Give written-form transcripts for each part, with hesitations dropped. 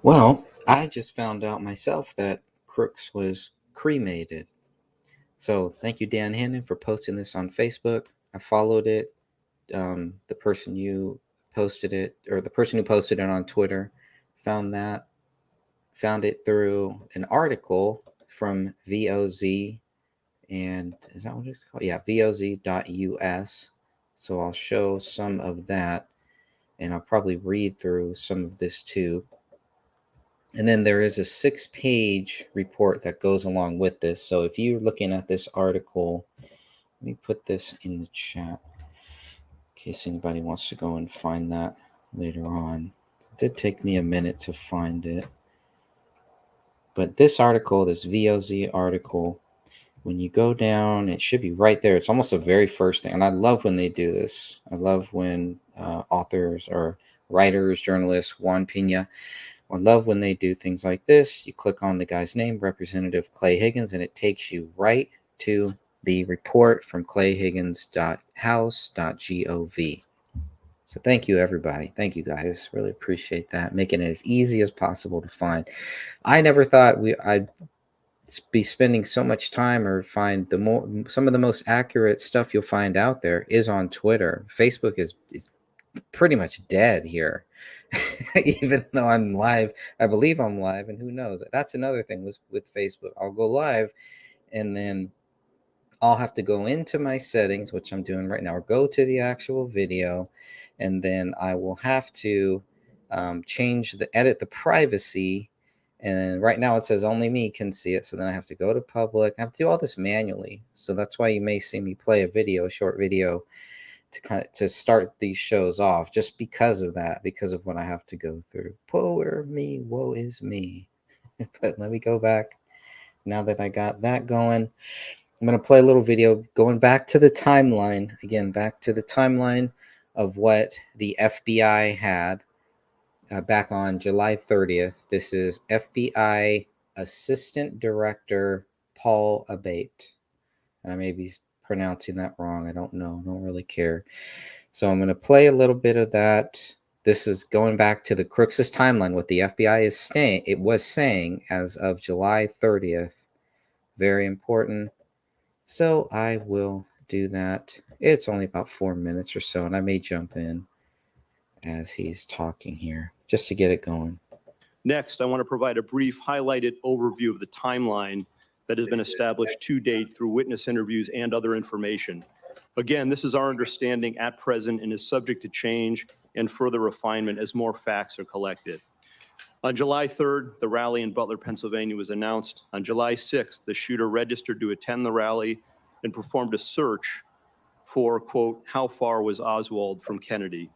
Well, I just found out myself that Crooks was cremated. So thank you, Dan Hannon, for posting this on Facebook. I followed it. The person you posted it, or the person who posted it on Twitter, found that, found it through an article from VOZ, and is that what it's called? Yeah, VOZ.us. So I'll show some of that, and I'll probably read through some of this too. And then there is a 6-page report that goes along with this. So if you're looking at this article, let me put this in the chat in case anybody wants to go and find that later on. It did take me a minute to find it. But this article, this VOZ article, when you go down, it should be right there. It's almost the very first thing. And I love when they do this. I love when authors or writers, journalists, Juan Pena, I love when they do things like this. You click on the guy's name, Representative Clay Higgins, and it takes you right to the report from clayhiggins.house.gov. So thank you, everybody. Thank you, guys. Really appreciate that. Making it as easy as possible to find. I never thought I'd be spending so much time or find some of the most accurate stuff you'll find out there is on Twitter. Facebook is pretty much dead here. Even though I'm live, I believe I'm live, and who knows? That's another thing with Facebook. I'll go live, and then I'll have to go into my settings, which I'm doing right now, or go to the actual video, and then I will have to edit the privacy. And right now it says only me can see it, so then I have to go to public. I have to do all this manually, so that's why you may see me play a short video to start these shows off, just because of that, because of what I have to go through. Poor me, woe is me. But let me go back. Now that I got that going, I'm going to play a little video going back to the timeline. Again, back to the timeline of what the FBI had back on July 30th. This is FBI Assistant Director Paul Abate. And I may be pronouncing that wrong. I don't know. I don't really care. So I'm going to play a little bit of that. This is going back to the Crooks' timeline, what the FBI was saying as of July 30th. Very important. So I will do that. It's only about 4 minutes or so, and I may jump in as he's talking here just to get it going. Next, I want to provide a brief highlighted overview of the timeline that has been established to date through witness interviews and other information. Again, this is our understanding at present and is subject to change and further refinement as more facts are collected. On July 3rd, the rally in Butler, Pennsylvania was announced. On July 6th, the shooter registered to attend the rally and performed a search for, quote, how far was Oswald from Kennedy?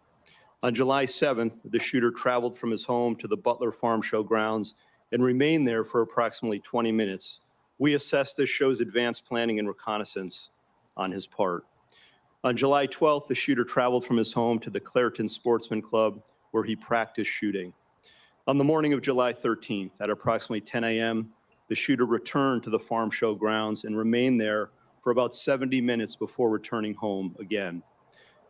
On July 7th, the shooter traveled from his home to the Butler Farm Show grounds and remained there for approximately 20 minutes. We assess this shows advanced planning and reconnaissance on his part. On July 12th, the shooter traveled from his home to the Clairton Sportsman Club, where he practiced shooting. On the morning of July 13th, at approximately 10 a.m., the shooter returned to the farm show grounds and remained there for about 70 minutes before returning home again.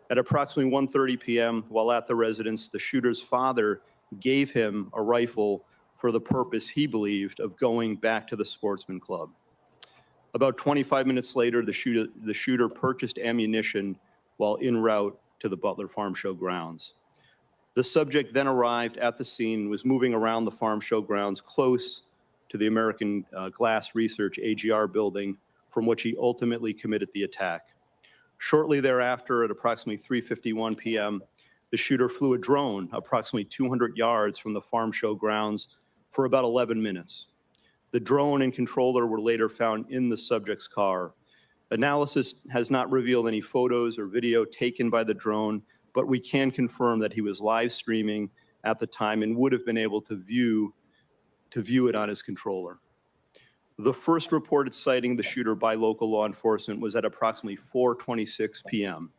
At approximately 1:30 p.m., while at the residence, the shooter's father gave him a rifle for the purpose, he believed, of going back to the Sportsman Club. About 25 minutes later, the shooter purchased ammunition while en route to the Butler Farm Show grounds. The subject then arrived at the scene and was moving around the farm show grounds close to the American Glass Research AGR building, from which he ultimately committed the attack. Shortly thereafter, at approximately 3:51 p.m., the shooter flew a drone approximately 200 yards from the farm show grounds for about 11 minutes. The drone and controller were later found in the subject's car. Analysis has not revealed any photos or video taken by the drone, but we can confirm that he was live streaming at the time and would have been able to view it on his controller. The first reported sighting of the shooter by local law enforcement was at approximately 4:26 p.m.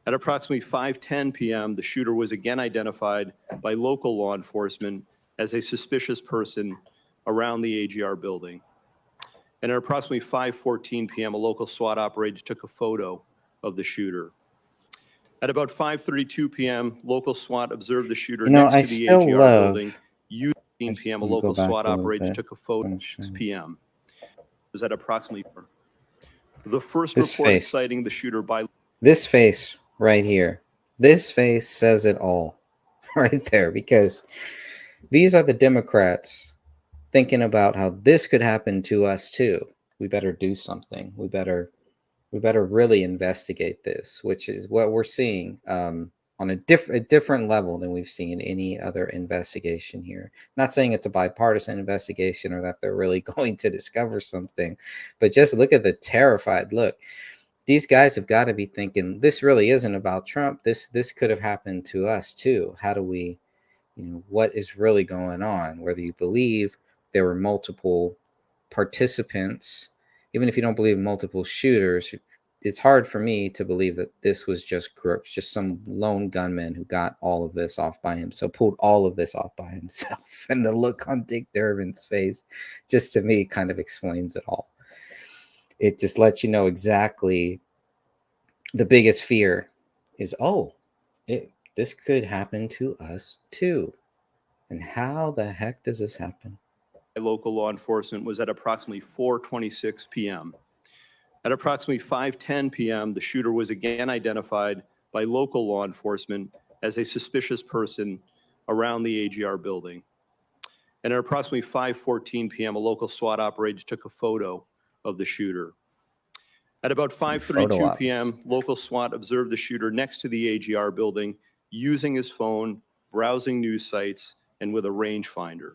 At approximately 5:10 p.m., the shooter was again identified by local law enforcement as a suspicious person around the AGR building. And at approximately 5:14 p.m., a local SWAT operator took a photo of the shooter. At about 5:32 p.m., local SWAT observed the shooter next to the AGR building using 5:14 p.m., a Let me go local back SWAT a little operator bit. took a photo Wanna at show 6 you. p.m. It was at approximately the first This report face. citing the shooter by This face right here. This face says it all right there, because these are the Democrats thinking about how this could happen to us too. We better do something. We better really investigate this, which is what we're seeing on a different level than we've seen any other investigation here. Not saying it's a bipartisan investigation or that they're really going to discover something, but just look at the terrified look. These guys have got to be thinking this really isn't about Trump. This could have happened to us too. How do we, what is really going on? Whether you believe there were multiple participants, even if you don't believe multiple shooters, it's hard for me to believe that this was just Crooks, just some lone gunman who got all of this off by himself, pulled all of this off by himself. And the look on Dick Durbin's face, just to me, kind of explains it all. It just lets you know exactly the biggest fear is, this could happen to us too. And how the heck does this happen? local law enforcement was at approximately 4:26 p.m. At approximately 5:10 p.m., the shooter was again identified by local law enforcement as a suspicious person around the AGR building. And at approximately 5:14 p.m., a local SWAT operator took a photo of the shooter. At about 5:32 p.m., local SWAT observed the shooter next to the AGR building using his phone, browsing news sites, and with a rangefinder.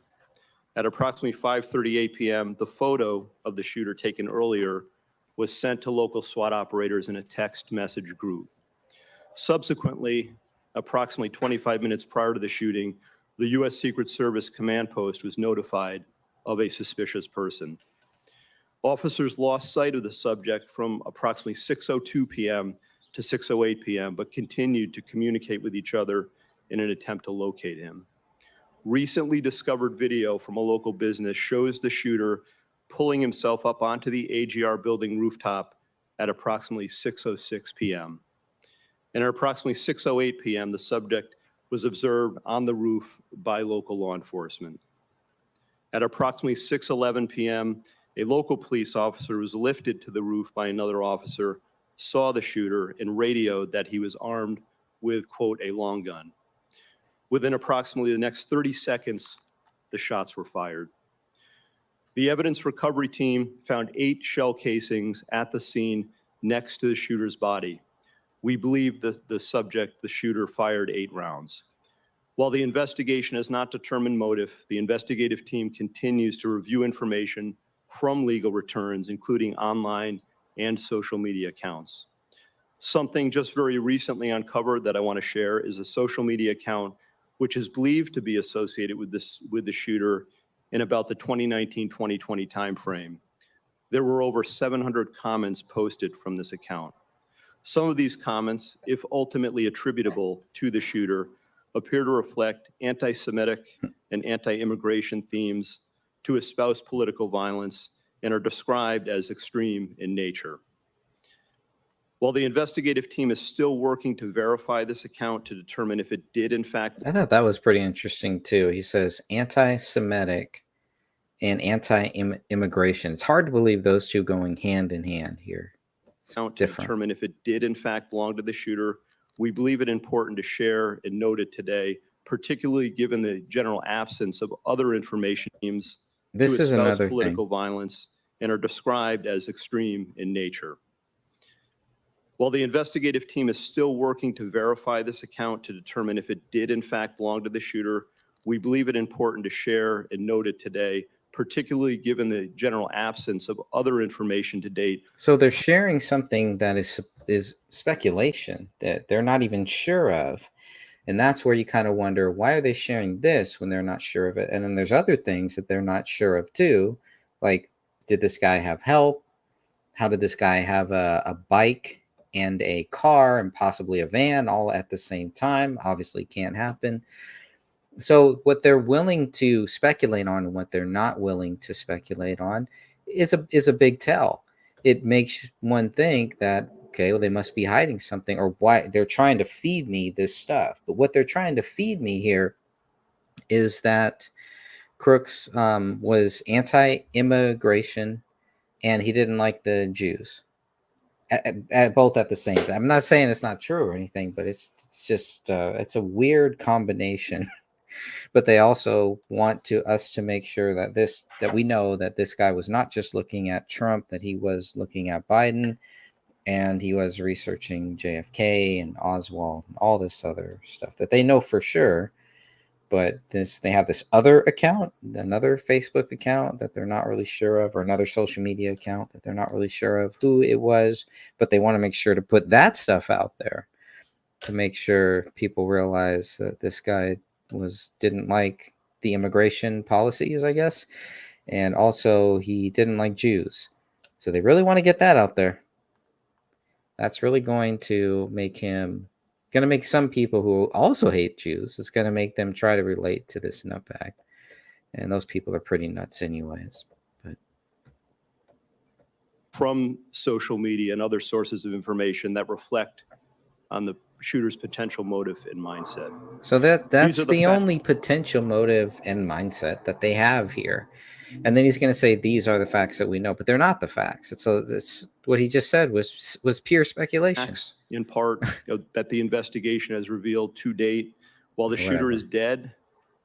At approximately 5:38 p.m., the photo of the shooter taken earlier was sent to local SWAT operators in a text message group. Subsequently, approximately 25 minutes prior to the shooting, the U.S. Secret Service command post was notified of a suspicious person. Officers lost sight of the subject from approximately 6:02 p.m. to 6:08 p.m., but continued to communicate with each other in an attempt to locate him. Recently discovered video from a local business shows the shooter pulling himself up onto the AGR building rooftop at approximately 6:06 p.m. And at approximately 6:08 p.m., the subject was observed on the roof by local law enforcement. At approximately 6:11 p.m., a local police officer was lifted to the roof by another officer, saw the shooter, and radioed that he was armed with, quote, a long gun. Within approximately the next 30 seconds, the shots were fired. The evidence recovery team found 8 shell casings at the scene next to the shooter's body. We believe that the shooter, fired 8 rounds. While the investigation has not determined motive, the investigative team continues to review information from legal returns, including online and social media accounts. Something just very recently uncovered that I want to share is a social media account which is believed to be associated with the shooter in about the 2019-2020 timeframe. There were over 700 comments posted from this account. Some of these comments, if ultimately attributable to the shooter, appear to reflect anti-Semitic and anti-immigration themes, to espouse political violence, and are described as extreme in nature. While the investigative team is still working to verify this account to determine if it did in fact... I thought that was pretty interesting too. He says anti-Semitic and anti-immigration. It's hard to believe those two going hand in hand here. It's to different. determine if it did in fact belong to the shooter. We believe it important to share and note it today, particularly given the general absence of other information teams This to is espouse another political thing. violence and are described as extreme in nature. While the investigative team is still working to verify this account to determine if it did in fact belong to the shooter, we believe it important to share and note it today, particularly given the general absence of other information to date. So they're sharing something that is speculation that they're not even sure of. And that's where you kind of wonder, why are they sharing this when they're not sure of it? And then there's other things that they're not sure of too. Like, did this guy have help? How did this guy have a bike and a car and possibly a van all at the same time? Obviously can't happen. So what they're willing to speculate on and what they're not willing to speculate on is a big tell. It makes one think that, okay, well, they must be hiding something, or why they're trying to feed me this stuff. But what they're trying to feed me here is that Crooks was anti-immigration, and he didn't like the Jews. At both at the same time. I'm not saying it's not true or anything, but it's just it's a weird combination. But they also want us to make sure that we know that this guy was not just looking at Trump, that he was looking at Biden, and he was researching JFK and Oswald and all this other stuff that they know for sure. But they have this other account, another Facebook account that they're not really sure of, or another social media account that they're not really sure of who it was, but they want to make sure to put that stuff out there to make sure people realize that this guy didn't like the immigration policies, I guess, and also he didn't like Jews. So they really want to get that out there. That's really going to make some people who also hate Jews, it's going to make them try to relate to this nutbag. And those people are pretty nuts anyways. But from social media and other sources of information that reflect on the shooter's potential motive and mindset. So that's the only potential motive and mindset that they have here. And then he's going to say these are the facts that we know, but they're not the facts. It's what he just said was pure speculation. Facts, in part, that the investigation has revealed to date. While the shooter is dead,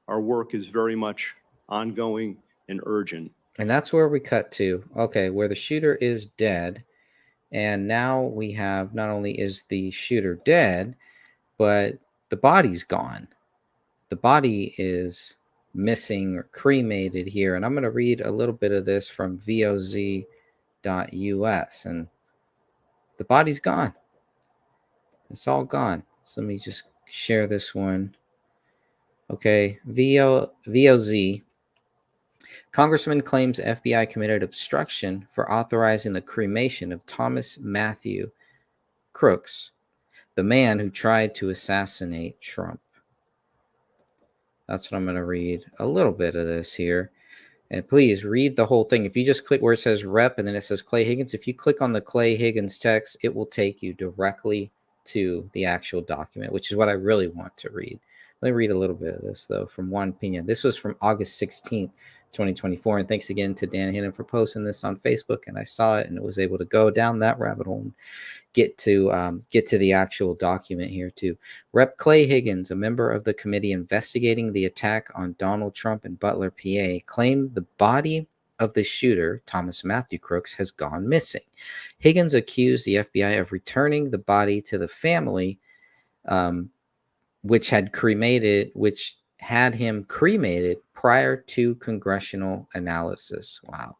our work is very much ongoing and urgent. And that's where we cut to. Okay, where the shooter is dead, and now we have not only is the shooter dead, but the body's gone. The body is missing or cremated here. And I'm going to read a little bit of this from voz.us. And the body's gone. It's all gone. So let me just share this one. Okay, VOZ. Congressman claims FBI committed obstruction for authorizing the cremation of Thomas Matthew Crooks, the man who tried to assassinate Trump. That's what I'm going to read a little bit of this here. And please read the whole thing. If you just click where it says rep and then it says Clay Higgins, if you click on the Clay Higgins text, it will take you directly to the actual document, which is what I really want to read. Let me read a little bit of this, though, from One Opinion. This was from August 16th, 2024. And thanks again to Dan Hinnon for posting this on Facebook. And I saw it and was able to go down that rabbit hole and get to the actual document here too. Rep. Clay Higgins, a member of the committee investigating the attack on Donald Trump in Butler, PA, claimed the body of the shooter, Thomas Matthew Crooks, has gone missing. Higgins accused the FBI of returning the body to the family, which had him cremated prior to congressional analysis. Wow.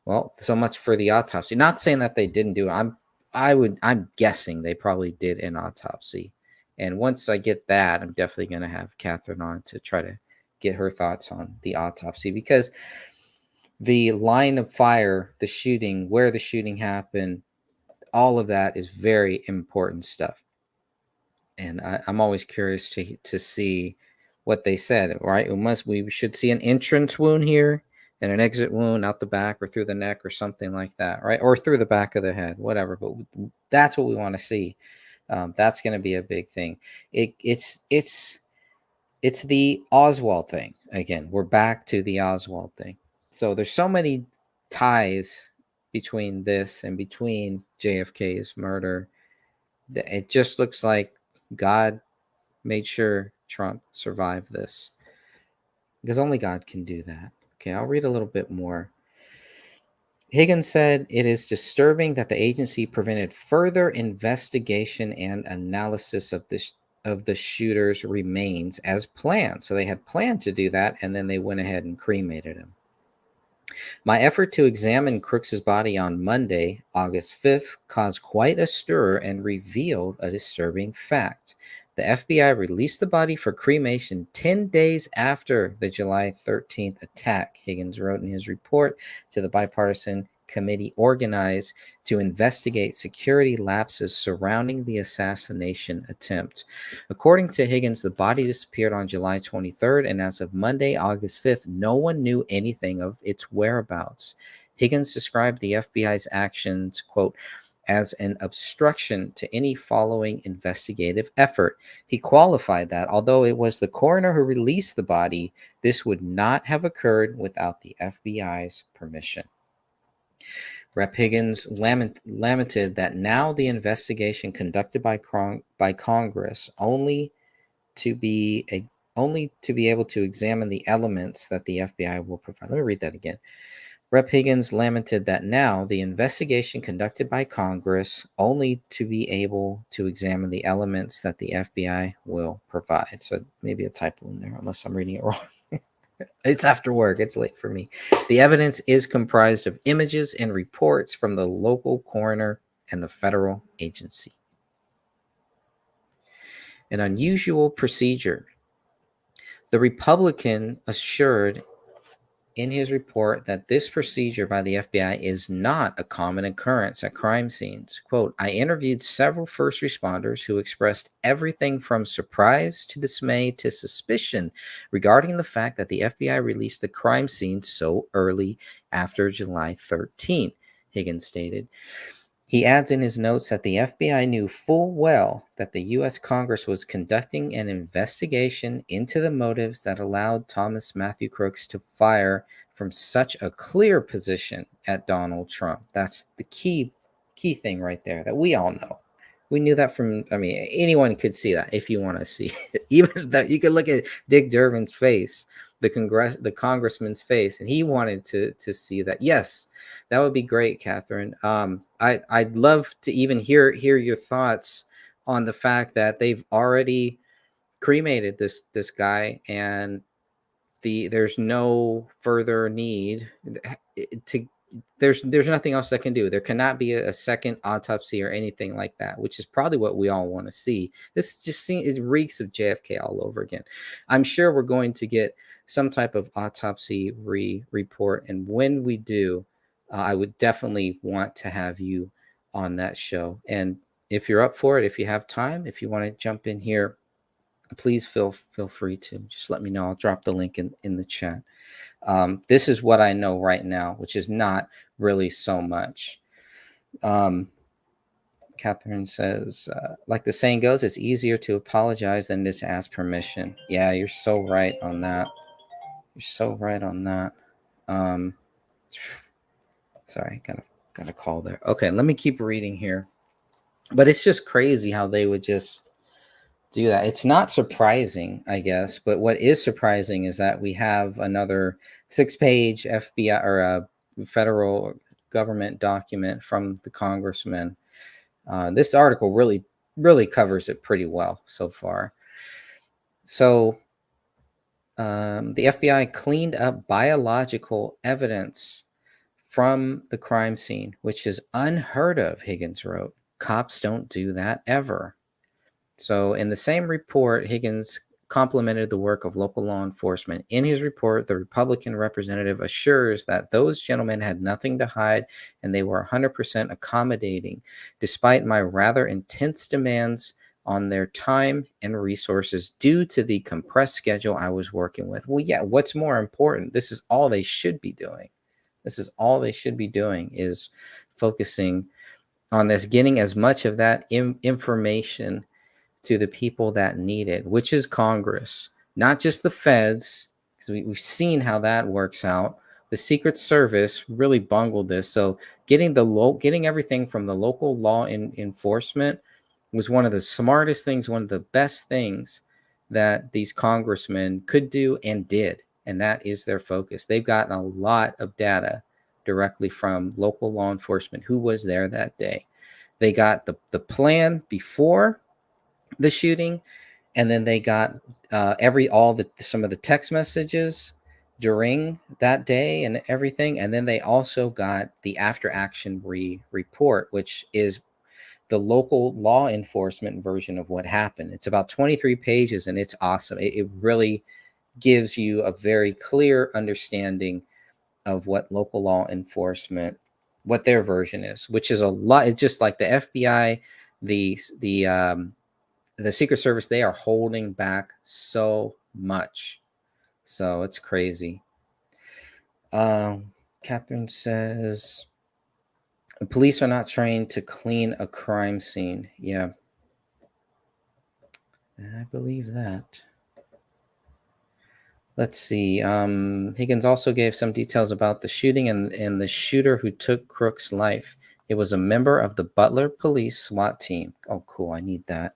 Well, so much for the autopsy. Not saying that they didn't do it. I'm guessing they probably did an autopsy. And once I get that, I'm definitely going to have Catherine on to try to get her thoughts on the autopsy, because the line of fire, the shooting, where the shooting happened, all of that is very important stuff. And I'm always curious to see what they said, right? We should see an entrance wound here and an exit wound out the back or through the neck or something like that, right? Or through the back of the head, whatever. But that's what we want to see. That's going to be a big thing. It's the Oswald thing. Again, we're back to the Oswald thing. So there's so many ties between this and between JFK's murder. It just looks like God made sure Trump survived this, because only God can do that. Okay, I'll read a little bit more. Higgins said, it is disturbing that the agency prevented further investigation and analysis of the shooter's remains as planned. So they had planned to do that, and then they went ahead and cremated him. My effort to examine Crooks's body on Monday, August 5th, caused quite a stir and revealed a disturbing fact. The FBI released the body for cremation 10 days after the July 13th attack, Higgins wrote in his report to the Bi-Partisan committee organized to investigate security lapses surrounding the assassination attempt. According to Higgins, the body disappeared on July 23rd, and as of Monday, August 5th, no one knew anything of its whereabouts. Higgins described the FBI's actions, quote, as an obstruction to any following investigative effort. He qualified that although it was the coroner who released the body, this would not have occurred without the FBI's permission. Rep. Higgins lamented that now the investigation conducted by Congress only to be able to examine the elements that the FBI will provide. Let me read that again. Rep. Higgins lamented that now the investigation conducted by Congress only to be able to examine the elements that the FBI will provide. So maybe a typo in there, unless I'm reading it wrong. It's after work. It's late for me. The evidence is comprised of images and reports from the local coroner and the federal agency. An unusual procedure. The Republican assured in his report that this procedure by the FBI is not a common occurrence at crime scenes. Quote, I interviewed several first responders who expressed everything from surprise to dismay to suspicion regarding the fact that the FBI released the crime scene so early after July 13, Higgins stated. He adds in his notes that the FBI knew full well that the U.S. Congress was conducting an investigation into the motives that allowed Thomas Matthew Crooks to fire from such a clear position at Donald Trump. That's the key thing right there that we all know. We knew that from, I mean, anyone could see that if you want to see it. Even that you could look at Dick Durbin's face, the congressman's face, and he wanted to see that. Yes, that would be great, Catherine. I'd love to even hear your thoughts on the fact that they've already cremated this guy, and there's no further need to. There's nothing else that can do. There cannot be a second autopsy or anything like that, which is probably what we all want to see. This just it reeks of JFK all over again. I'm sure we're going to get some type of autopsy report, and when we do, I would definitely want to have you on that show. And if you're up for it, if you have time, if you want to jump in here, please feel free to just let me know. I'll drop the link in the chat. This is what I know right now, which is not really so much. Catherine says, like the saying goes, it's easier to apologize than it is to ask permission. Yeah, you're so right on that. You're so right on that. Sorry, got a call there. Okay, let me keep reading here. But it's just crazy how they would just do that. It's not surprising, I guess, but what is surprising is that we have another 6-page FBI or federal government document from the congressman. This article really covers it pretty well so far. So the FBI cleaned up biological evidence from the crime scene, which is unheard of, Higgins wrote. Cops don't do that ever. So in the same report, Higgins complimented the work of local law enforcement. In his report, the Republican representative assures that those gentlemen had nothing to hide and they were 100% accommodating, despite my rather intense demands on their time and resources due to the compressed schedule I was working with. Well, yeah, what's more important? This is all they should be doing. This is all they should be doing is focusing on this, getting as much of that information to the people that need it, which is Congress, not just the feds, because we've seen how that works out. The Secret Service really bungled this. So getting everything from the local law enforcement was one of the smartest things, one of the best things that these congressmen could do and did. And that is their focus. They've gotten a lot of data directly from local law enforcement who was there that day. They got the plan before the shooting, and then they got some of the text messages during that day and everything, and then they also got the after action report, which is the local law enforcement version of what happened. It's about 23 pages and it's awesome. It really gives you a very clear understanding of what local law enforcement, what their version is, which is a lot. It's just like the FBI, the Secret Service, they are holding back so much. So it's crazy. Catherine says, The police are not trained to clean a crime scene. Yeah, I believe that. Let's see. Higgins also gave some details about the shooting and the shooter who took Crooks' life. It was a member of the Butler Police SWAT team. Oh, cool. I need that.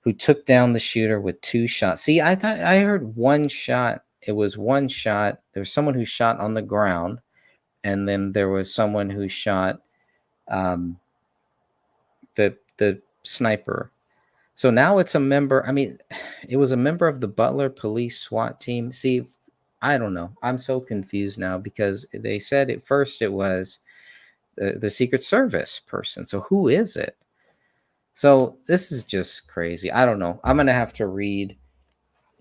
Who took down the shooter with 2 shots. See, I thought I heard 1 shot. It was 1 shot. There was someone who shot on the ground, and then there was someone who shot the sniper. So now it's a member. I mean, it was a member of the Butler Police SWAT team. See, I don't know. I'm so confused now because they said at first it was the Secret Service person. So who is it? So this is just crazy. I don't know. I'm gonna have to read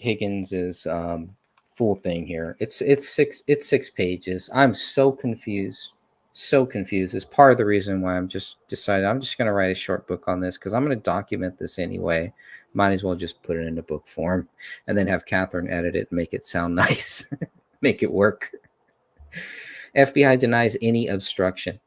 Higgins's full thing here. It's 6 pages. I'm so confused. So confused. It's part of the reason why I'm just decided I'm just gonna write a short book on this because I'm gonna document this anyway. Might as well just put it into book form and then have Catherine edit it and make it sound nice. Make it work. FBI denies any obstruction.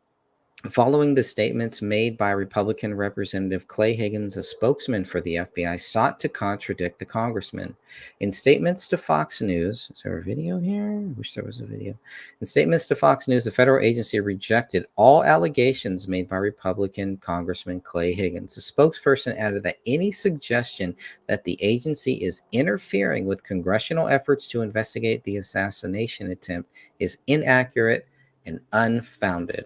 Following the statements made by Republican Representative Clay Higgins, a spokesman for the FBI, sought to contradict the congressman. In statements to Fox News, is there a video here? I wish there was a video. In statements to Fox News, the federal agency rejected all allegations made by Republican Congressman Clay Higgins. The spokesperson added that any suggestion that the agency is interfering with congressional efforts to investigate the assassination attempt is inaccurate and unfounded.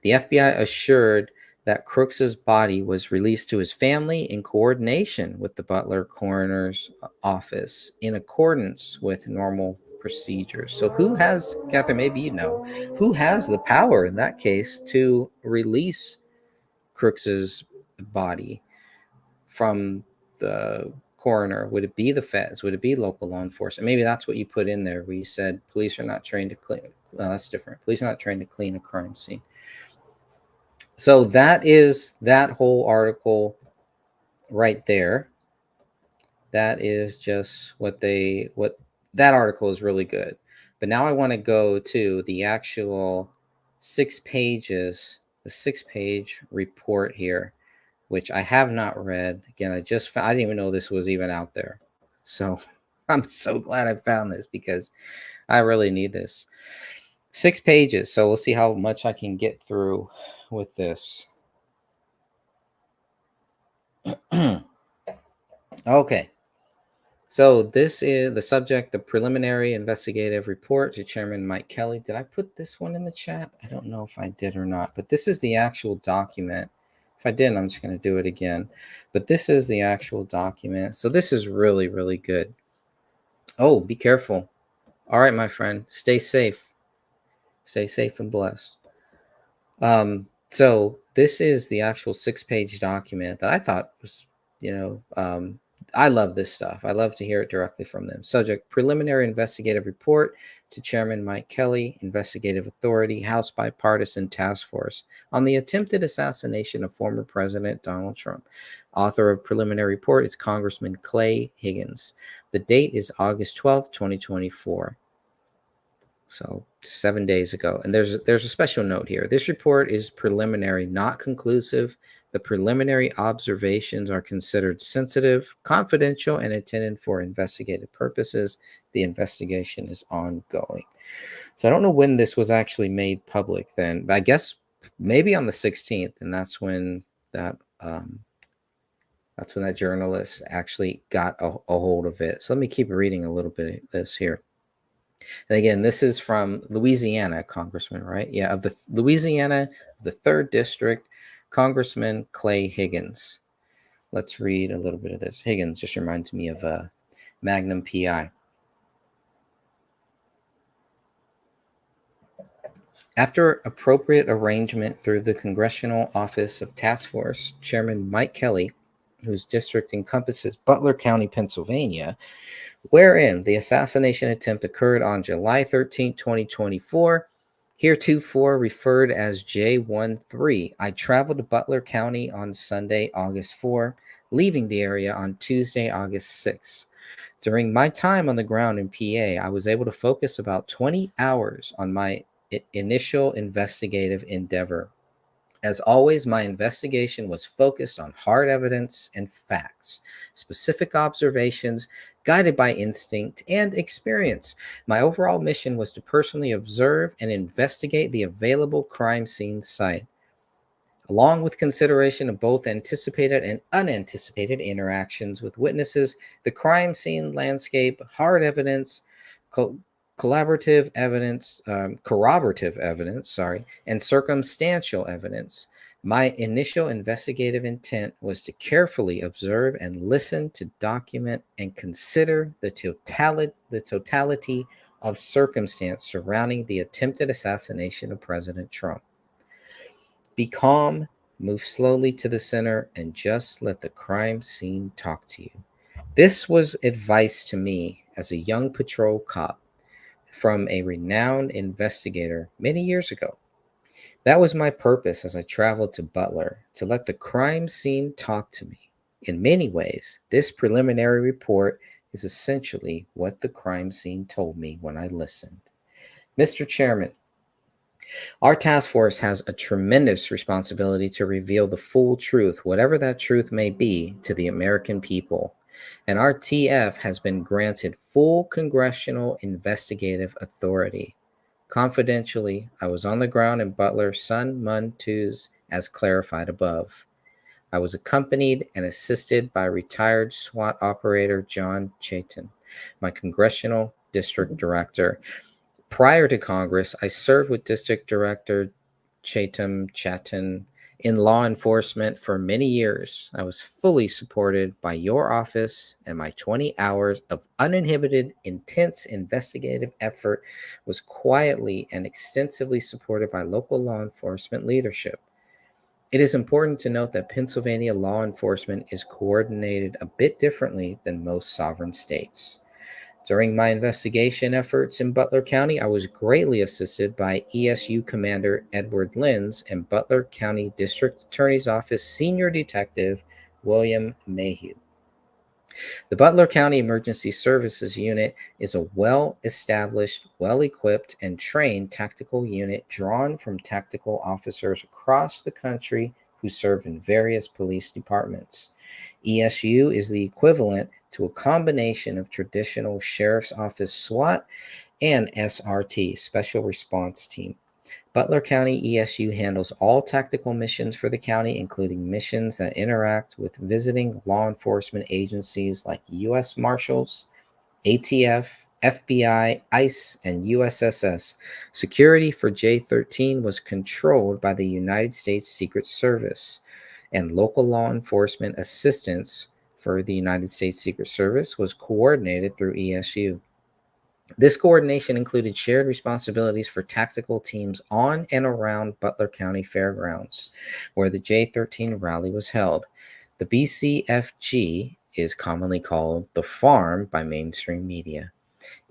The FBI assured that Crooks's body was released to his family in coordination with the Butler coroner's office in accordance with normal procedures. So who has, Catherine, maybe you know, who has the power in that case to release Crooks's body from the coroner? Would it be the feds? Would it be local law enforcement? Maybe that's what you put in there where you said police are not trained to clean. That's different. Police are not trained to clean a crime scene. So that is that whole article right there. That is just what that article is really good. But now I want to go to the actual 6 pages, the 6-page report here, which I have not read. Again, I didn't even know this was even out there. So I'm so glad I found this because I really need this. 6 pages. So we'll see how much I can get through with this. Okay. So this is the subject, the preliminary investigative report to Chairman Mike Kelly. Did I put this one in the chat? I don't know if I did or not, but this is the actual document. If I didn't, I'm just going to do it again. But this is the actual document. So this is really, really good. Oh, be careful. All right, my friend. Stay safe. Stay safe and blessed. So this is the actual 6-page document that I thought was, I love this stuff. I love to hear it directly from them. Subject, preliminary investigative report to Chairman Mike Kelly, Investigative Authority, House Bi-Partisan Task Force on the attempted assassination of former President Donald Trump. Author of preliminary report is Congressman Clay Higgins. The date is August 12th, 2024. So 7 days ago. And there's a special note here. This report is preliminary, not conclusive. The preliminary observations are considered sensitive, confidential, and intended for investigative purposes. The investigation is ongoing. So I don't know when this was actually made public then, but I guess maybe on the 16th. And that's when that journalist actually got a hold of it. So let me keep reading a little bit of this here. And again, this is from Louisiana, Congressman, right? Yeah, of the Louisiana, the 3rd District, Congressman Clay Higgins. Let's read a little bit of this. Higgins just reminds me of Magnum PI. After appropriate arrangement through the Congressional Office of Task Force, Chairman Mike Kelly, whose district encompasses Butler County, Pennsylvania, wherein the assassination attempt occurred on July 13, 2024, heretofore referred as J13. I traveled to Butler County on Sunday, August 4, leaving the area on Tuesday, August 6. During my time on the ground in PA, I was able to focus about 20 hours on my initial investigative endeavor. As always, my investigation was focused on hard evidence and facts, specific observations, guided by instinct and experience. My overall mission was to personally observe and investigate the available crime scene site, along with consideration of both anticipated and unanticipated interactions with witnesses, the crime scene landscape, hard evidence, co- corroborative evidence, and circumstantial evidence. My initial investigative intent was to carefully observe and listen to document and consider the totality of circumstance surrounding the attempted assassination of President Trump. Be calm, move slowly to the center, and just let the crime scene talk to you. This was advice to me as a young patrol cop from a renowned investigator many years ago. That was my purpose as I traveled to Butler, to let the crime scene talk to me. In many ways, this preliminary report is essentially what the crime scene told me when I listened. Mr. Chairman, our task force has a tremendous responsibility to reveal the full truth, whatever that truth may be, to the American people. And our TF has been granted full congressional investigative authority. Confidentially, I was on the ground in Butler, Sun Mun Twos, as clarified above. I was accompanied and assisted by retired SWAT operator John Chaitin, my congressional district director. Prior to Congress, I served with District Director Chatham in law enforcement for many years. I was fully supported by your office, and my 20 hours of uninhibited, intense investigative effort was quietly and extensively supported by local law enforcement leadership. It is important to note that Pennsylvania law enforcement is coordinated a bit differently than most sovereign states. During my investigation efforts in Butler County, I was greatly assisted by ESU Commander Edward Lenz and Butler County District Attorney's Office Senior Detective William Mayhew. The Butler County Emergency Services Unit is a well-established, well-equipped, and trained tactical unit drawn from tactical officers across the country who serve in various police departments. ESU is the equivalent to a combination of traditional Sheriff's Office SWAT and SRT, Special Response Team. Butler County ESU handles all tactical missions for the county, including missions that interact with visiting law enforcement agencies like U.S. Marshals, ATF, FBI, ICE, and USSS. Security for J-13 was controlled by the United States Secret Service, and local law enforcement assistance for the United States Secret Service was coordinated through ESU. This coordination included shared responsibilities for tactical teams on and around Butler County Fairgrounds, where the J-13 rally was held. The BCFG is commonly called the Farm by mainstream media.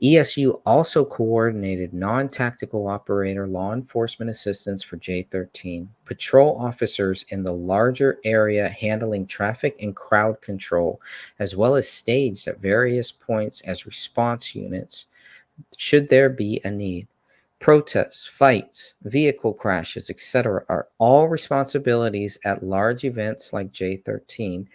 ESU also coordinated non-tactical operator law enforcement assistance for J-13, patrol officers in the larger area handling traffic and crowd control, as well as staged at various points as response units should there be a need. Protests, fights, vehicle crashes, etc. are all responsibilities at large events like J-13.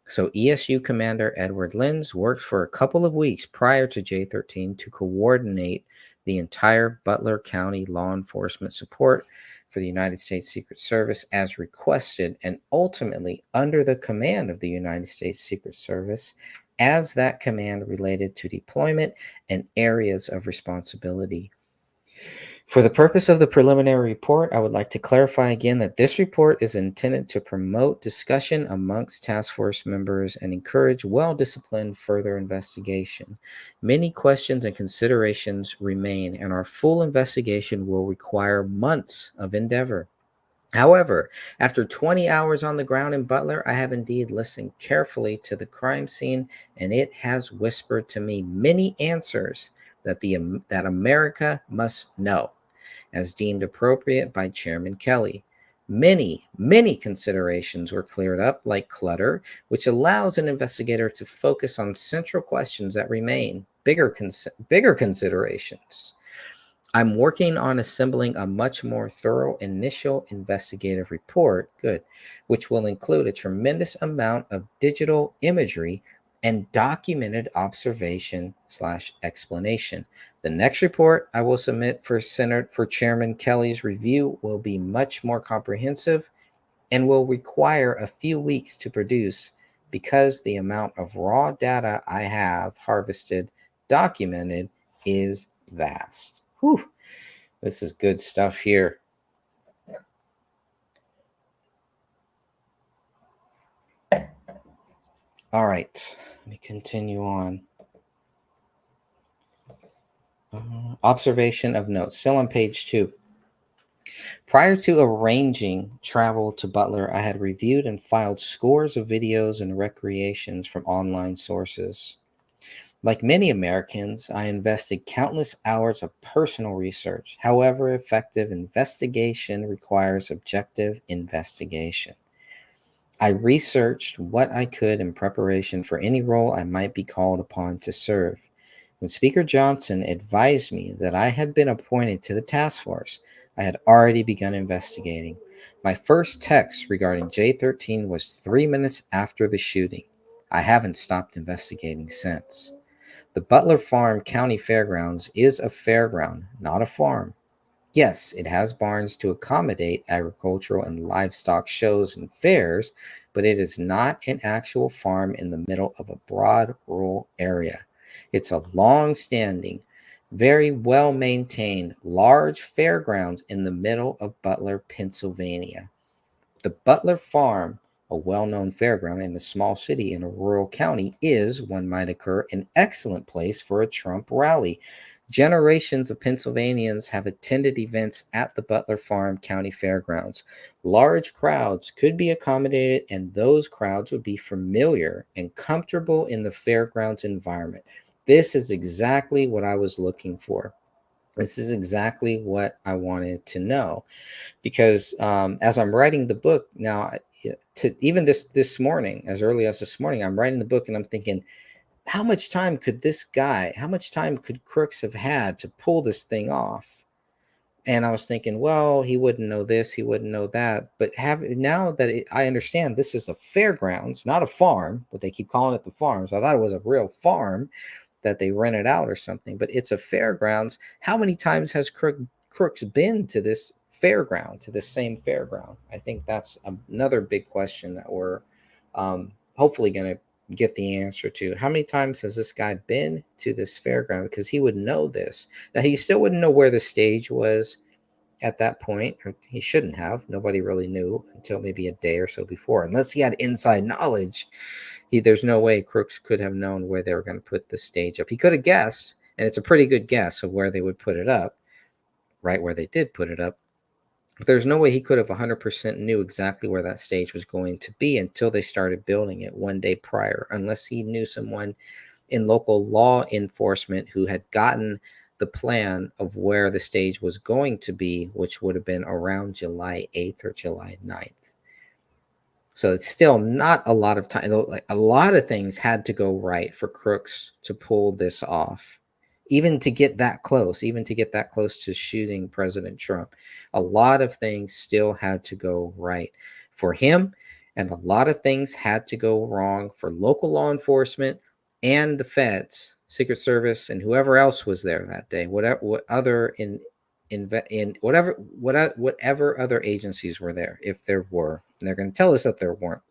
So ESU Commander Edward Lenz worked for a couple of weeks prior to J-13 to coordinate the entire Butler County law enforcement support for the United States Secret Service as requested, and ultimately under the command of the United States Secret Service, as that command related to deployment and areas of responsibility. For the purpose of the preliminary report, I would like to clarify again that this report is intended to promote discussion amongst task force members and encourage well-disciplined further investigation. Many questions and considerations remain, and our full investigation will require months of endeavor. However, after 20 hours on the ground in Butler, I have indeed listened carefully to the crime scene, and it has whispered to me many answers that America must know, as deemed appropriate by Chairman Kelly. Many considerations were cleared up, like clutter, which allows an investigator to focus on central questions that remain, bigger considerations. I'm working on assembling a much more thorough initial investigative report, good, which will include a tremendous amount of digital imagery and documented observation slash explanation. The next report I will submit for Chairman Kelly's review will be much more comprehensive and will require a few weeks to produce because the amount of raw data I have harvested, documented, is vast. Whew. This is good stuff here. All right, let me continue on. Observation of notes, still on page 2. Prior to arranging travel to Butler, I had reviewed and filed scores of videos and recreations from online sources. Like many Americans, I invested countless hours of personal research. However, effective investigation requires objective investigation. I researched what I could in preparation for any role I might be called upon to serve. When Speaker Johnson advised me that I had been appointed to the task force, I had already begun investigating. My first text regarding J13 was 3 minutes after the shooting. I haven't stopped investigating since. The Butler Farm County Fairgrounds is a fairground, not a farm. Yes, it has barns to accommodate agricultural and livestock shows and fairs, but it is not an actual farm in the middle of a broad rural area. It's a long-standing, very well-maintained, large fairgrounds in the middle of Butler, Pennsylvania. The Butler Farm, a well-known fairground in a small city in a rural county, is, one might occur, an excellent place for a Trump rally. Generations of Pennsylvanians have attended events at the Butler Farm County Fairgrounds. Large crowds could be accommodated, and those crowds would be familiar and comfortable in the fairgrounds environment. This is exactly what I was looking for. This is exactly what I wanted to know, because as I'm writing the book now, to even this morning, as early as this morning, I'm writing the book and I'm thinking, how much time could Crooks have had to pull this thing off? And I was thinking, well, he wouldn't know this, he wouldn't know that. But now that I understand this is a fairgrounds, not a farm, but they keep calling it the farm. So I thought it was a real farm that they rented out or something, but it's a fairgrounds. How many times has Crooks been to this fairground, to this same fairground? I think that's another big question that we're hopefully going to get the answer to. How many times has this guy been to this fairground? Because he would know this. Now, he still wouldn't know where the stage was at that point, or he shouldn't have. Nobody really knew until maybe a day or so before, unless he had inside knowledge. There's no way Crooks could have known where they were going to put the stage up. He could have guessed, and it's a pretty good guess of where they would put it up, right where they did put it up. But there's no way he could have 100% knew exactly where that stage was going to be until they started building it one day prior, unless he knew someone in local law enforcement who had gotten the plan of where the stage was going to be, which would have been around July 8th or July 9th. So it's still not a lot of time. A lot of things had to go right for Crooks to pull this off, even to get that close, to shooting President Trump. A lot of things still had to go right for him, and a lot of things had to go wrong for local law enforcement and the feds, Secret Service, and whoever else was there that day. Whatever other agencies were there, if there were. And they're going to tell us that there weren't.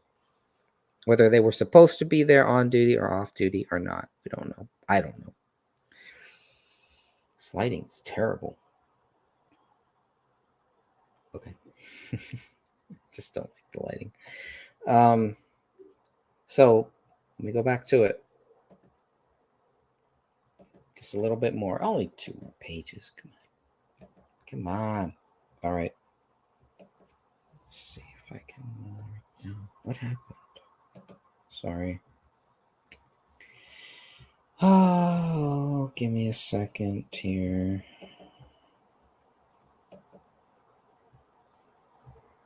Whether they were supposed to be there on duty or off duty or not, we don't know. I don't know. This lighting is terrible. Okay. Just don't like the lighting. So let me go back to it. Just a little bit more. Only 2 more pages. Come on. All right. Let's see if I can. No. What happened? Sorry. Oh, give me a second here.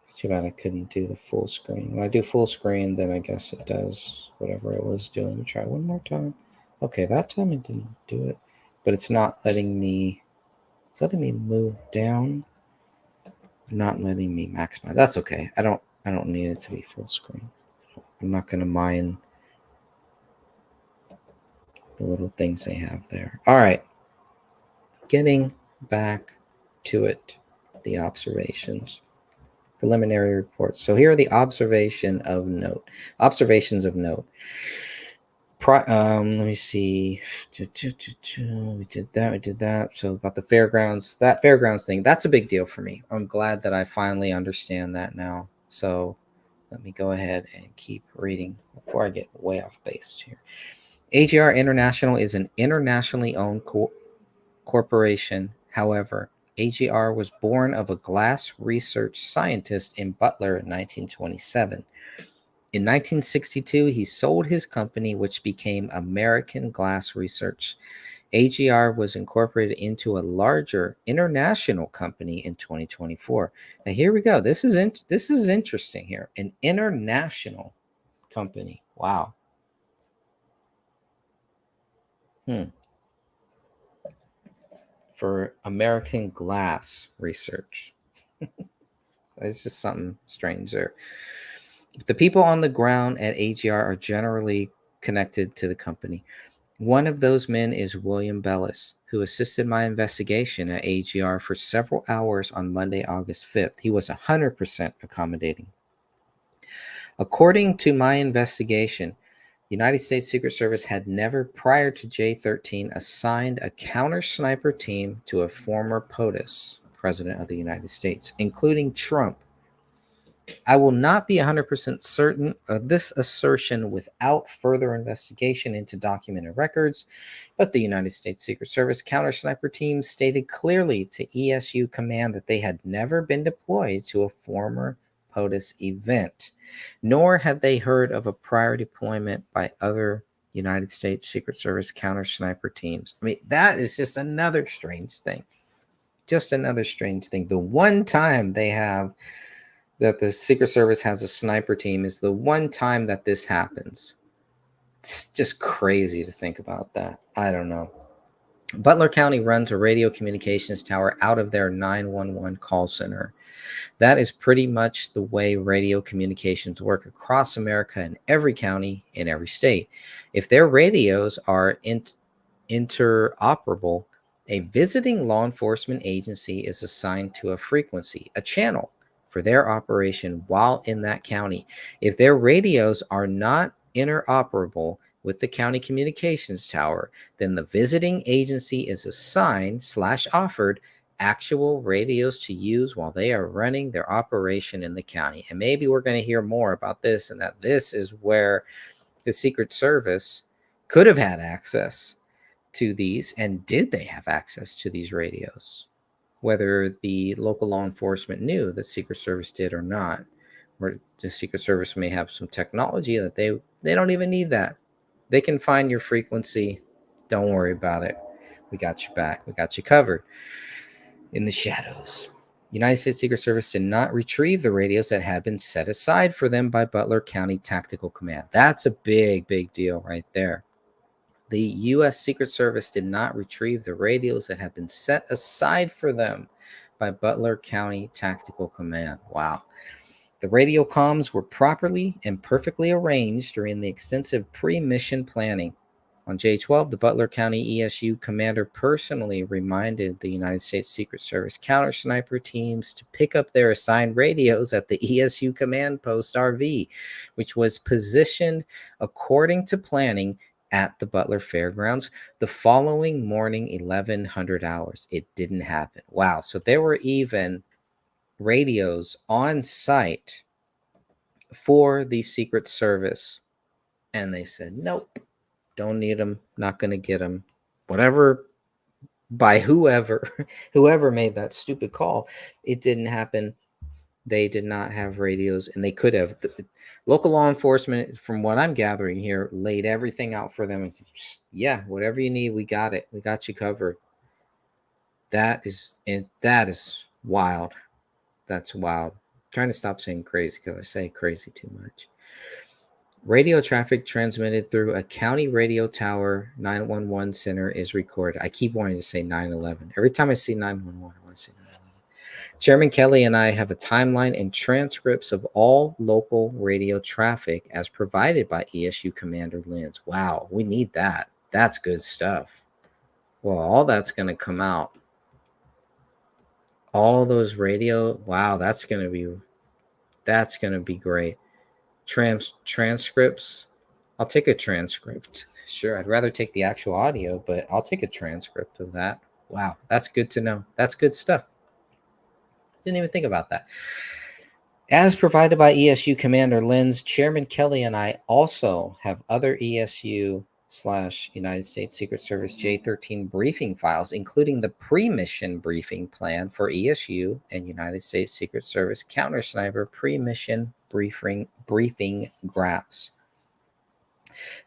It's too bad I couldn't do the full screen. When I do full screen, then I guess it does whatever it was doing. Let me try one more time. Okay, that time it didn't do it, but it's not letting me It's letting me move down, not letting me maximize. That's okay. I don't need it to be full screen. I'm not going to mind the little things they have there. All right. Getting back to it, the observations, preliminary reports. So here are the observations of note. Let me see. We did that. So about the fairgrounds, that fairgrounds thing, that's a big deal for me. I'm glad that I finally understand that now. So let me go ahead and keep reading before I get way off base here. AGR International is an internationally owned corporation. However, AGR was born of a glass research scientist in Butler in 1927. In 1962, he sold his company, which became American Glass Research. AGR was incorporated into a larger international company in 2024. Now here we go. This is interesting here. An international company. Wow. For American Glass Research. It's just something strange there. The people on the ground at AGR are generally connected to the company. One of those men is William Bellis, who assisted my investigation at AGR for several hours on Monday, August 5th. He was 100% accommodating. According to my investigation, the United States Secret Service had never, prior to J-13, assigned a counter sniper team to a former POTUS, President of the United States, including Trump. I will not be 100% certain of this assertion without further investigation into documented records, but the United States Secret Service counter sniper team stated clearly to ESU command that they had never been deployed to a former POTUS event, nor had they heard of a prior deployment by other United States Secret Service counter sniper teams. I mean, that is just another strange thing. Just another strange thing. The one time they have that the Secret Service has a sniper team is the one time that this happens. It's just crazy to think about that. I don't know. Butler County runs a radio communications tower out of their 911 call center. That is pretty much the way radio communications work across America in every county, in every state. If their radios are interoperable, a visiting law enforcement agency is assigned to a frequency, a channel, for their operation while in that county. If their radios are not interoperable with the county communications tower, then the visiting agency is assigned / offered actual radios to use while they are running their operation in the county. And maybe we're going to hear more about this, and that this is where the Secret Service could have had access to these, and did they have access to these radios? Whether the local law enforcement knew that Secret Service did or not, or the Secret Service may have some technology that they don't even need that. They can find your frequency. Don't worry about it. We got your back. We got you covered. In the shadows, United States Secret Service did not retrieve the radios that had been set aside for them by Butler County Tactical Command. That's a big, big deal right there. The U.S. Secret Service did not retrieve the radios that had been set aside for them by Butler County Tactical Command. Wow. The radio comms were properly and perfectly arranged during the extensive pre-mission planning. On J-12, the Butler County ESU commander personally reminded the United States Secret Service counter sniper teams to pick up their assigned radios at the ESU command post RV, which was positioned according to planning at the Butler Fairgrounds the following morning, 1100 hours. It didn't happen. Wow. So there were even radios on site for the Secret Service, and they said, nope, don't need them, not going to get them. Whatever, by whoever made that stupid call, it didn't happen. They did not have radios, and they could have. The local law enforcement, from what I'm gathering here, laid everything out for them. Yeah, whatever you need, we got it. We got you covered. That is wild. That's wild. I'm trying to stop saying crazy because I say crazy too much. Radio traffic transmitted through a county radio tower 911 center is recorded. I keep wanting to say 911. Every time I see 911, I want to say 911. Chairman Kelly and I have a timeline and transcripts of all local radio traffic as provided by ESU Commander Lenz. Wow, we need that. That's good stuff. Well, all that's going to come out. All those radio. Wow, that's going to be great. Transcripts. I'll take a transcript. Sure, I'd rather take the actual audio, but I'll take a transcript of that. Wow, that's good to know. That's good stuff. Didn't even think about that. As provided by ESU Commander Lenz, Chairman Kelly and I also have other ESU/United States Secret Service J13 briefing files, including the pre-mission briefing plan for ESU and United States Secret Service counter sniper pre-mission briefing graphs.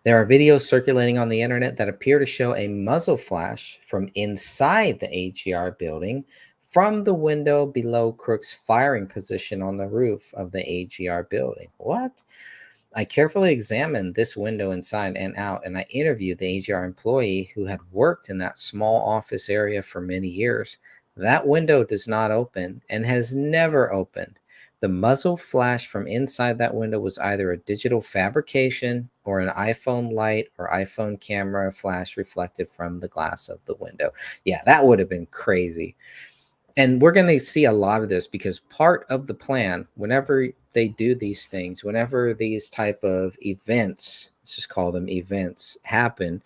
There are videos circulating on the internet that appear to show a muzzle flash from inside the AGR building from the window below Crooks' firing position on the roof of the AGR building. What? I carefully examined this window inside and out, and I interviewed the AGR employee who had worked in that small office area for many years. That window does not open and has never opened. The muzzle flash from inside that window was either a digital fabrication or an iPhone light or iPhone camera flash reflected from the glass of the window. Yeah, that would have been crazy. And we're going to see a lot of this because part of the plan, whenever they do these things, whenever these type of events, let's just call them events, happen,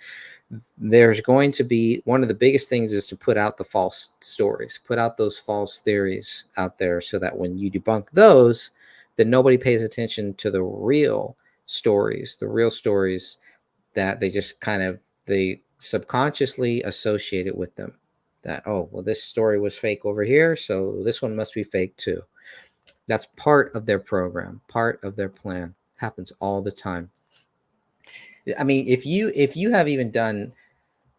there's going to be one of the biggest things is to put out the false stories, put out those false theories out there so that when you debunk those, then nobody pays attention to the real stories that they just they subconsciously associate it with them. That, oh, well, this story was fake over here, so this one must be fake too. That's part of their program, part of their plan. Happens all the time. I mean, if you have even done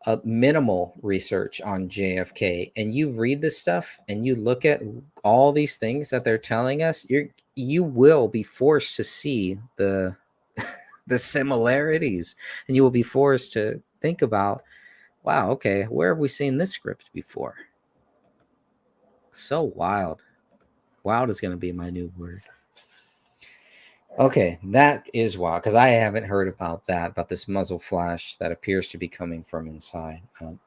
a minimal research on JFK and you read this stuff and you look at all these things that they're telling us, you will be forced to see the the similarities, and you will be forced to think about, wow, okay, where have we seen this script before? So wild. Wild is going to be my new word. Okay, that is wild because I haven't heard about this muzzle flash that appears to be coming from inside.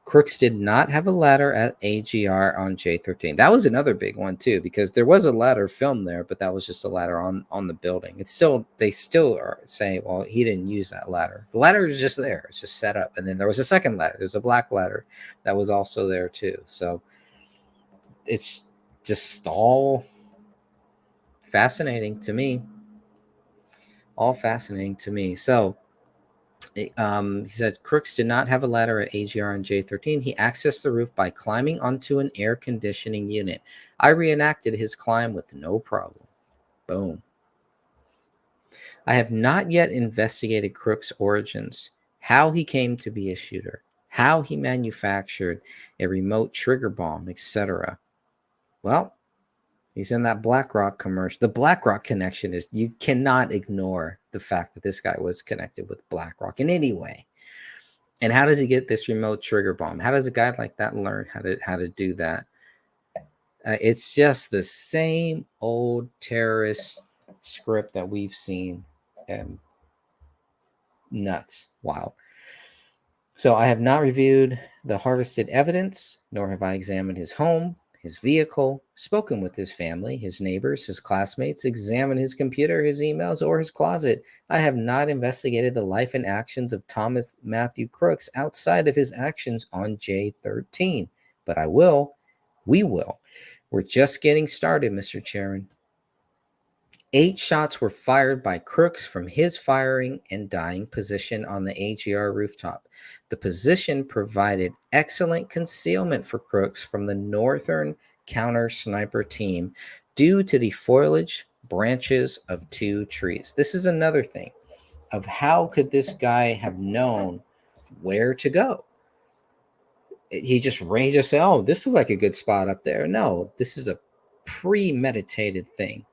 Crooks did not have a ladder at AGR on J13. That was another big one too, because there was a ladder filmed there, but that was just a ladder on the building. They still are saying, well, he didn't use that ladder. The ladder is just there. It's just set up. And then there was a second ladder. There's a black ladder that was also there too. So it's just all fascinating to me. All fascinating to me. So he said Crooks did not have a ladder at AGR on J13. He accessed the roof by climbing onto an air conditioning unit. I reenacted his climb with no problem. Boom. I have not yet investigated Crooks' origins, how he came to be a shooter, how he manufactured a remote trigger bomb, etc. Well, he's in that BlackRock commercial. The BlackRock connection is, you cannot ignore the fact that this guy was connected with BlackRock in any way. And how does he get this remote trigger bomb? How does a guy like that learn how to do that? It's just the same old terrorist script that we've seen. Nuts. Wow. So I have not reviewed the harvested evidence, nor have I examined his home, his vehicle, spoken with his family, his neighbors, his classmates, examined his computer, his emails, or his closet. I have not investigated the life and actions of Thomas Matthew Crooks outside of his actions on J13. But I will. We will. We're just getting started, Mr. Chairman. 8 shots were fired by Crooks from his firing and dying position on the AGR rooftop. The position provided excellent concealment for Crooks from the northern counter sniper team due to the foliage branches of 2 trees. This is another thing of how could this guy have known where to go? He just said, oh, this is like a good spot up there. No, this is a premeditated thing.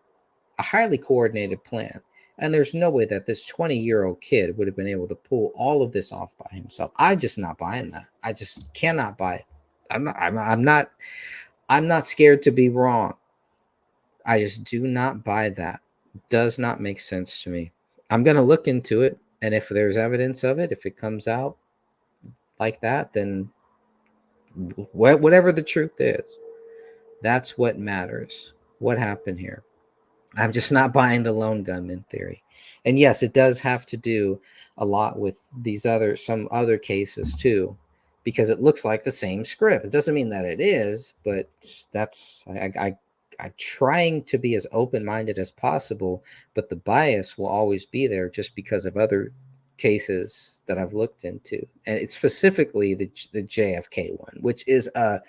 A highly coordinated plan. And there's no way that this 20-year-old kid would have been able to pull all of this off by himself. I'm just not buying that. I just cannot buy it. I'm not scared to be wrong. I just do not buy that. It does not make sense to me. I'm going to look into it, and if there's evidence of it, if it comes out like that, then whatever the truth is, that's what matters. What happened here? I'm just not buying the lone gunman theory. And yes, it does have to do a lot with some other cases too, because it looks like the same script. It doesn't mean that it is, but I'm trying to be as open-minded as possible, but the bias will always be there just because of other cases that I've looked into, and it's specifically the JFK one, which is I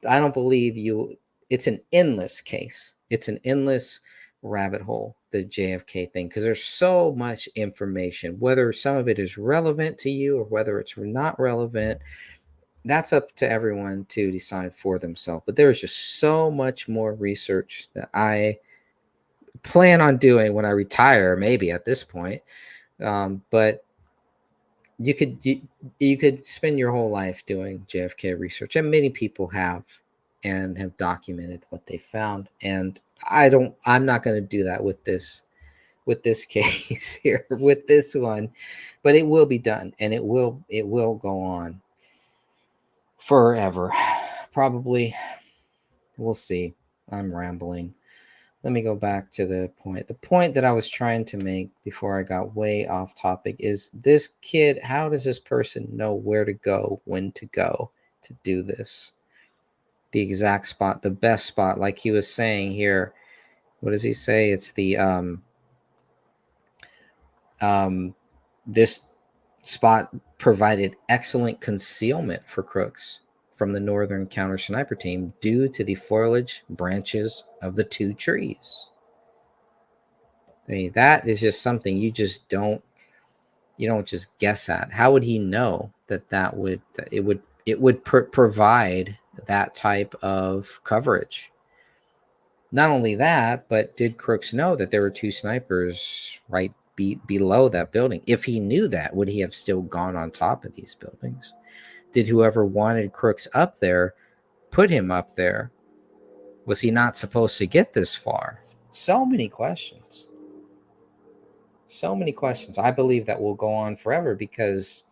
don't believe you. It's an endless case. It's an endless rabbit hole, the JFK thing, because there's so much information. Whether some of it is relevant to you or whether it's not relevant, that's up to everyone to decide for themselves. But there's just so much more research that I plan on doing when I retire, maybe at this point. But you could spend your whole life doing JFK research, and many people have and have documented what they found. And I'm not going to do that with this case here, with this one, but it will be done, and it will go on forever. Probably. We'll see. I'm rambling. Let me go back to the point. The point that I was trying to make before I got way off topic is this kid, how does this person know where to go, when to go to do this? The exact spot, the best spot, like he was saying here. What does he say? It's the this spot provided excellent concealment for Crooks from the northern counter sniper team due to the foliage branches of the two trees. I mean, that is just something you don't just guess at. How would he know that it would provide that type of coverage? Not only that, but did Crooks know that there were two snipers right below that building? If he knew that, would he have still gone on top of these buildings? Did whoever wanted Crooks up there put him up there? Was he not supposed to get this far? So many questions. So many questions. I believe that will go on forever because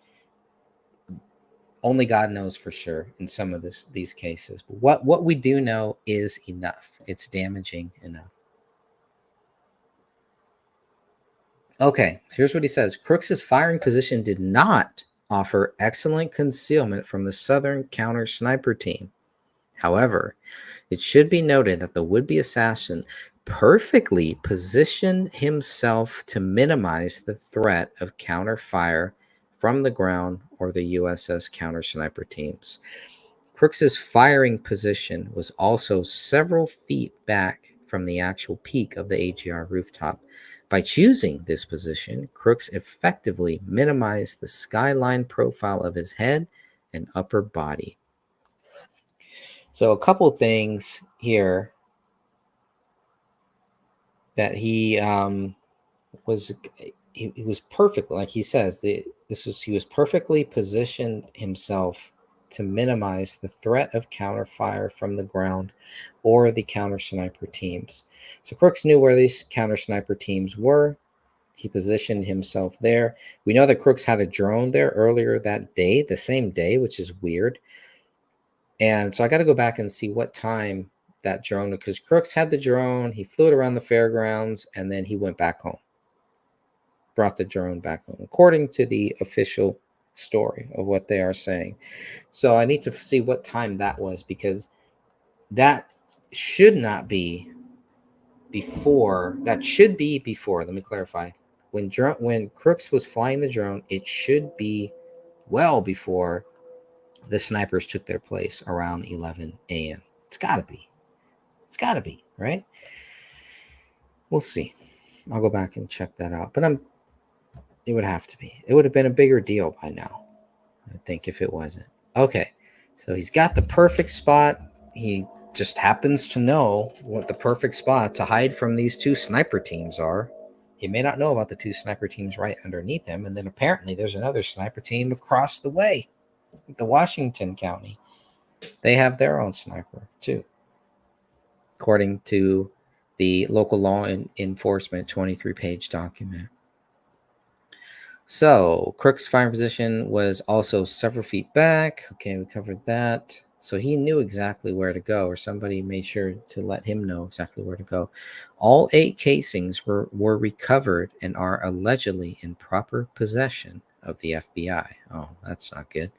only God knows for sure in some of these cases. But what we do know is enough. It's damaging enough. Okay, here's what he says. Crooks' firing position did not offer excellent concealment from the southern counter sniper team. However, it should be noted that the would-be assassin perfectly positioned himself to minimize the threat of counter fire from the ground or the USS counter sniper teams. Crooks' firing position was also several feet back from the actual peak of the AGR rooftop. By choosing this position, Crooks effectively minimized the skyline profile of his head and upper body. So a couple things here that he was perfect, like he says, he was perfectly positioned himself to minimize the threat of counterfire from the ground or the counter sniper teams. So Crooks knew where these counter sniper teams were. He positioned himself there. We know that Crooks had a drone there earlier that day, the same day, which is weird. And so I got to go back and see what time that drone, because Crooks had the drone, he flew it around the fairgrounds, and then he went back home. Brought the drone back home, according to the official story of what they are saying. So I need to see what time that was, because that should not be before. That should be before. Let me clarify. When Crooks was flying the drone, it should be well before the snipers took their place around 11 a.m. It's got to be. It's got to be, right? We'll see. I'll go back and check that out. But it would have to be. It would have been a bigger deal by now, I think, if it wasn't. Okay, so he's got the perfect spot. He just happens to know what the perfect spot to hide from these two sniper teams are. He may not know about the two sniper teams right underneath him. And then apparently there's another sniper team across the way, the Washington County. They have their own sniper too, according to the local law enforcement 23-page document. So Crooks' firing position was also several feet back. Okay, we covered that. So he knew exactly where to go, or somebody made sure to let him know exactly where to go. All 8 casings were recovered and are allegedly in proper possession of the FBI. Oh, that's not good.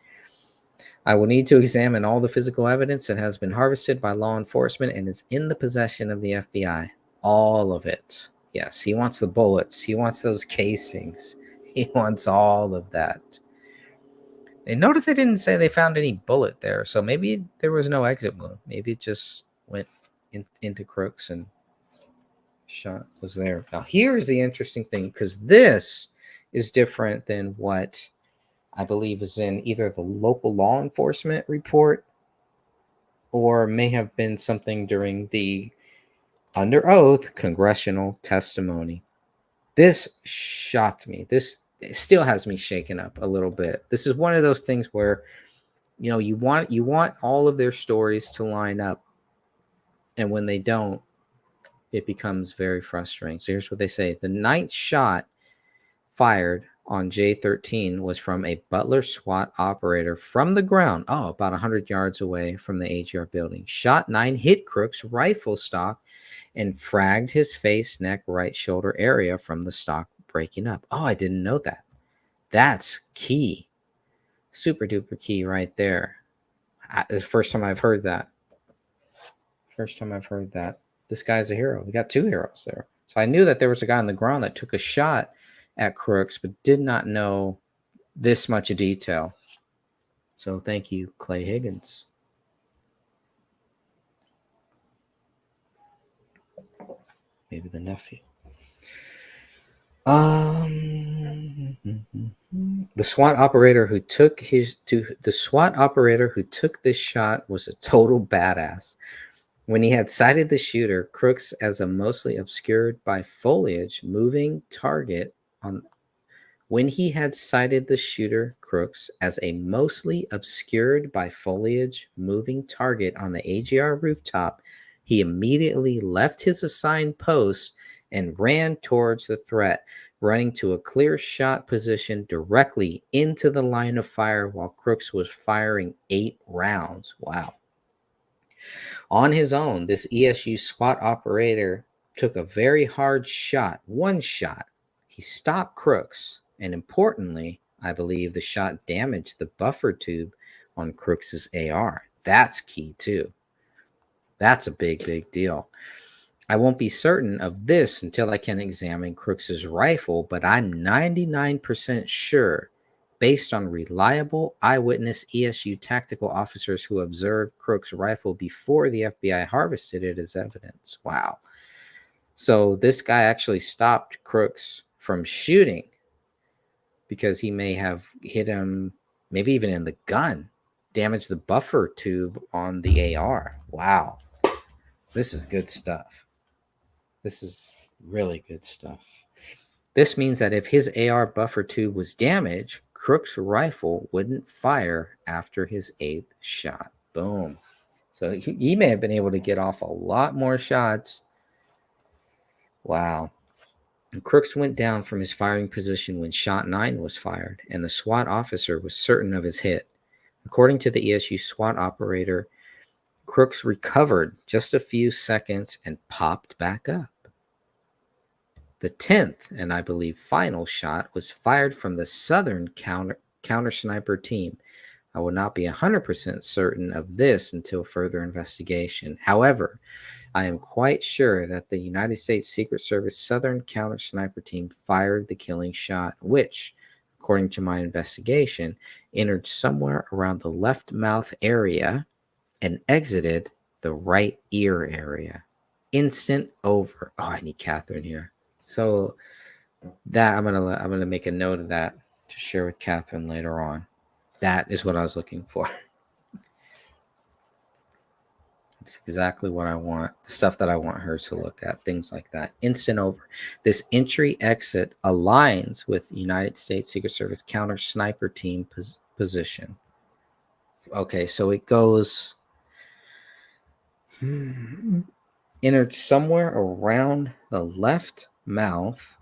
I will need to examine all the physical evidence that has been harvested by law enforcement and is in the possession of the FBI. All of it. Yes, he wants the bullets. He wants those casings. He wants all of that. And notice they didn't say they found any bullet there. So maybe there was no exit wound. Maybe it just went into Crooks and shot was there. Now, here's the interesting thing, because this is different than what I believe is in either the local law enforcement report or may have been something during the under oath congressional testimony. This shocked me. This still has me shaken up a little bit. This is one of those things where, you know, you want all of their stories to line up, and when they don't, it becomes very frustrating. So here's what they say. The 9th shot fired on J13 was from a Butler SWAT operator from the ground, about 100 yards away from the AGR building. Shot 9 hit Crooks' rifle stock and fragged his face, neck, right shoulder area from the stock breaking up. Oh, I didn't know that. That's key. Super duper key right there. The first time I've heard that. This guy's a hero. We got 2 heroes there. So I knew that there was a guy on the ground that took a shot at Crooks, but did not know this much detail. So thank you, Clay Higgins. Maybe the nephew. The SWAT operator who took this shot was a total badass. When he had sighted the shooter, Crooks, as a mostly obscured by foliage moving target on the AGR rooftop, he immediately left his assigned post and ran towards the threat, running to a clear shot position directly into the line of fire while Crooks was firing 8 rounds. Wow. On his own, this ESU SWAT operator took a very hard shot, one shot. He stopped Crooks, and importantly, I believe the shot damaged the buffer tube on Crooks's AR. That's key too. That's a big, big deal. I won't be certain of this until I can examine Crooks's rifle, but I'm 99% sure, based on reliable eyewitness ESU tactical officers who observed Crooks' rifle before the FBI harvested it as evidence. Wow. So this guy actually stopped Crooks from shooting because he may have hit him, maybe even in the gun, damaged the buffer tube on the AR. Wow. This is good stuff. This is really good stuff. This means that if his AR buffer tube was damaged, Crooks' rifle wouldn't fire after his 8th shot. Boom. So he may have been able to get off a lot more shots. Wow. And Crooks went down from his firing position when shot 9 was fired, and the SWAT officer was certain of his hit. According to the ESU SWAT operator, Crooks recovered just a few seconds and popped back up. The 10th, and I believe final shot, was fired from the Southern counter sniper team. I will not be 100% certain of this until further investigation. However, I am quite sure that the United States Secret Service Southern counter sniper team fired the killing shot, which, according to my investigation, entered somewhere around the left mouth area and exited the right ear area. Instant over. Oh, I need Catherine here. So that I'm gonna make a note of that to share with Catherine later on. That is what I was looking for. It's exactly what I want. The stuff that I want her to look at. Things like that. Instant over. This entry exit aligns with United States Secret Service counter sniper team position. Okay, so it goes entered somewhere around the left mouth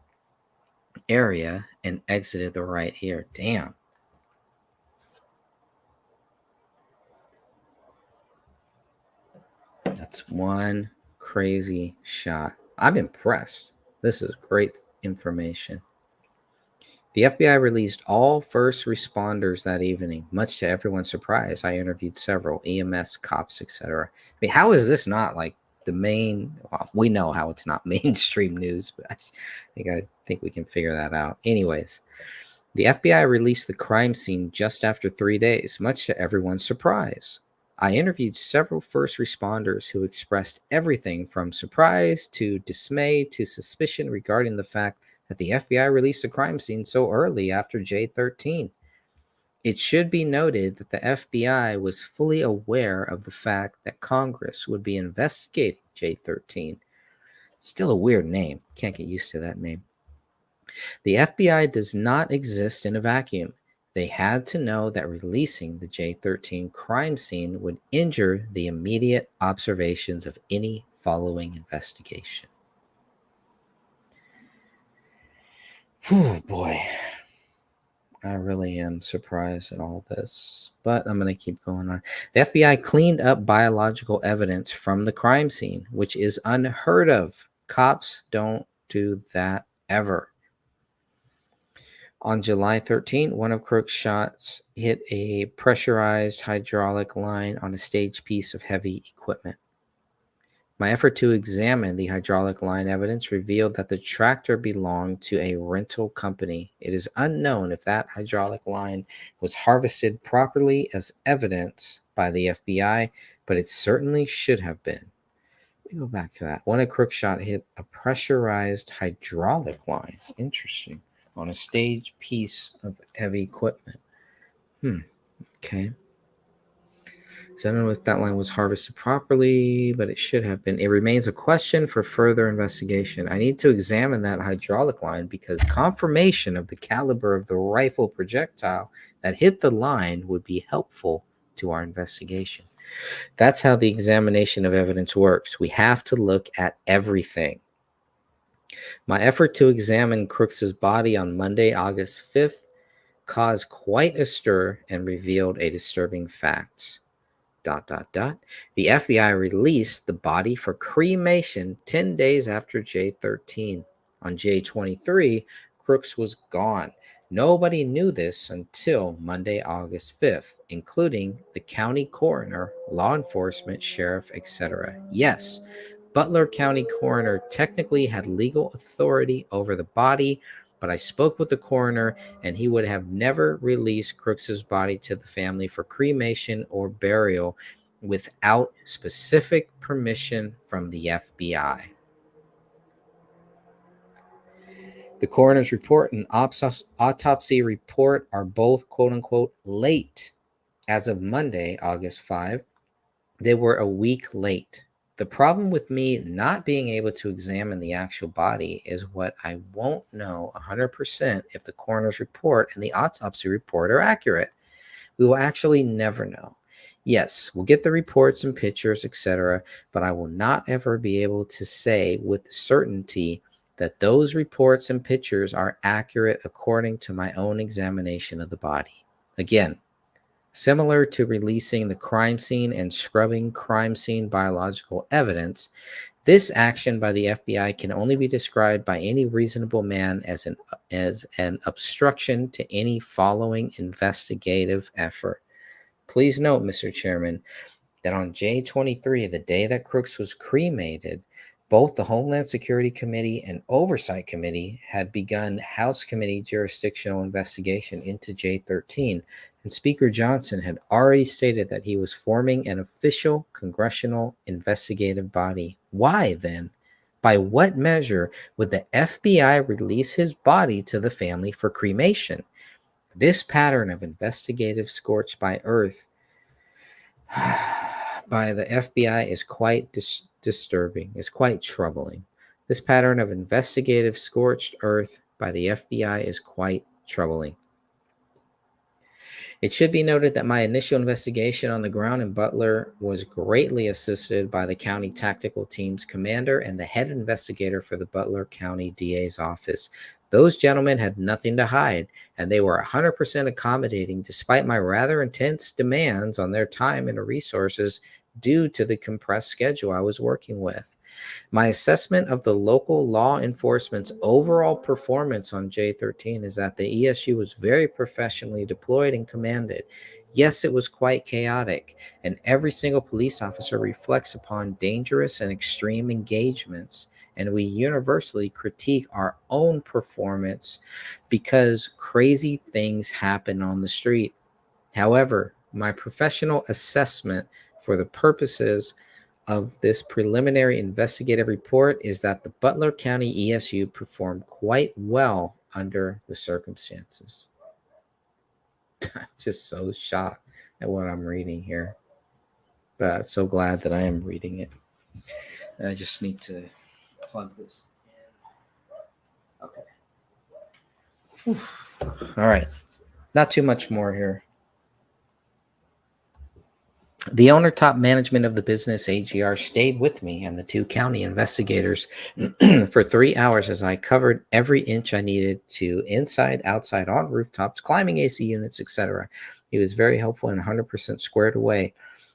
area and exited the right ear. Damn. That's one crazy shot. I'm impressed. This is great information. The FBI released all first responders that evening, much to everyone's surprise. I interviewed several EMS, cops, etc. I mean, how is this not like the main? Well, we know how it's not mainstream news, but I think we can figure that out. Anyways, the FBI released the crime scene just after 3 days, much to everyone's surprise. I interviewed several first responders who expressed everything from surprise to dismay to suspicion regarding the fact that the FBI released the crime scene so early after J13. It should be noted that the FBI was fully aware of the fact that Congress would be investigating J13. Still a weird name. Can't get used to that name. The FBI does not exist in a vacuum. They had to know that releasing the J13 crime scene would injure the immediate observations of any following investigation. Oh boy. I really am surprised at all this, but I'm going to keep going on. The FBI cleaned up biological evidence from the crime scene, which is unheard of. Cops don't do that ever. On July 13, one of Crooks' shots hit a pressurized hydraulic line on a staged piece of heavy equipment. My effort to examine the hydraulic line evidence revealed that the tractor belonged to a rental company. It is unknown if that hydraulic line was harvested properly as evidence by the FBI, but it certainly should have been. Let me go back to that. One of Crooks' shot hit a pressurized hydraulic line. Interesting. On a staged piece of heavy equipment. Okay. So I don't know if that line was harvested properly, but it should have been. It remains a question for further investigation. I need to examine that hydraulic line because confirmation of the caliber of the rifle projectile that hit the line would be helpful to our investigation. That's how the examination of evidence works. We have to look at everything. My effort to examine Crooks's body on Monday, August 5th, caused quite a stir and revealed a disturbing fact. ... The FBI released the body for cremation 10 days after J13. On J23, Crooks was gone. Nobody knew this until Monday, August 5th, including the county coroner, law enforcement, sheriff, etc. Yes, Butler County coroner technically had legal authority over the body, but I spoke with the coroner and he would have never released Crooks's body to the family for cremation or burial without specific permission from the FBI. The coroner's report and autopsy report are both quote-unquote late. As of Monday, August 5, they were a week late. The problem with me not being able to examine the actual body is what I won't know 100% if the coroner's report and the autopsy report are accurate. We will actually never know. Yes, we'll get the reports and pictures, etc., but I will not ever be able to say with certainty that those reports and pictures are accurate according to my own examination of the body. Again, similar to releasing the crime scene and scrubbing crime scene biological evidence, this action by the FBI can only be described by any reasonable man as an obstruction to any following investigative effort. Please note, Mr. Chairman, that on J23, the day that Crooks was cremated, both the Homeland Security Committee and Oversight Committee had begun House Committee jurisdictional investigation into J13, and Speaker Johnson had already stated that he was forming an official congressional investigative body. Why, then? By what measure would the FBI release his body to the family for cremation? This pattern of investigative scorched by earth by the FBI is quite disturbing, is quite troubling. This pattern of investigative scorched earth by the FBI is quite troubling. It should be noted that my initial investigation on the ground in Butler was greatly assisted by the county tactical team's commander and the head investigator for the Butler County DA's office. Those gentlemen had nothing to hide, and they were 100% accommodating despite my rather intense demands on their time and resources due to the compressed schedule I was working with. My assessment of the local law enforcement's overall performance on J13 is that the ESU was very professionally deployed and commanded. Yes, it was quite chaotic, and every single police officer reflects upon dangerous and extreme engagements, and we universally critique our own performance because crazy things happen on the street. However, my professional assessment for the purposes of this preliminary investigative report is that the Butler County ESU performed quite well under the circumstances. I'm just so shocked at what I'm reading here, but so glad that I am reading it. I just need to plug this in. Okay. Whew. All right. Not too much more here. The owner top management of the business, AGR, stayed with me and the two county investigators for 3 hours as I covered every inch I needed to inside, outside, on rooftops, climbing AC units, etc. He was very helpful and 100% squared away.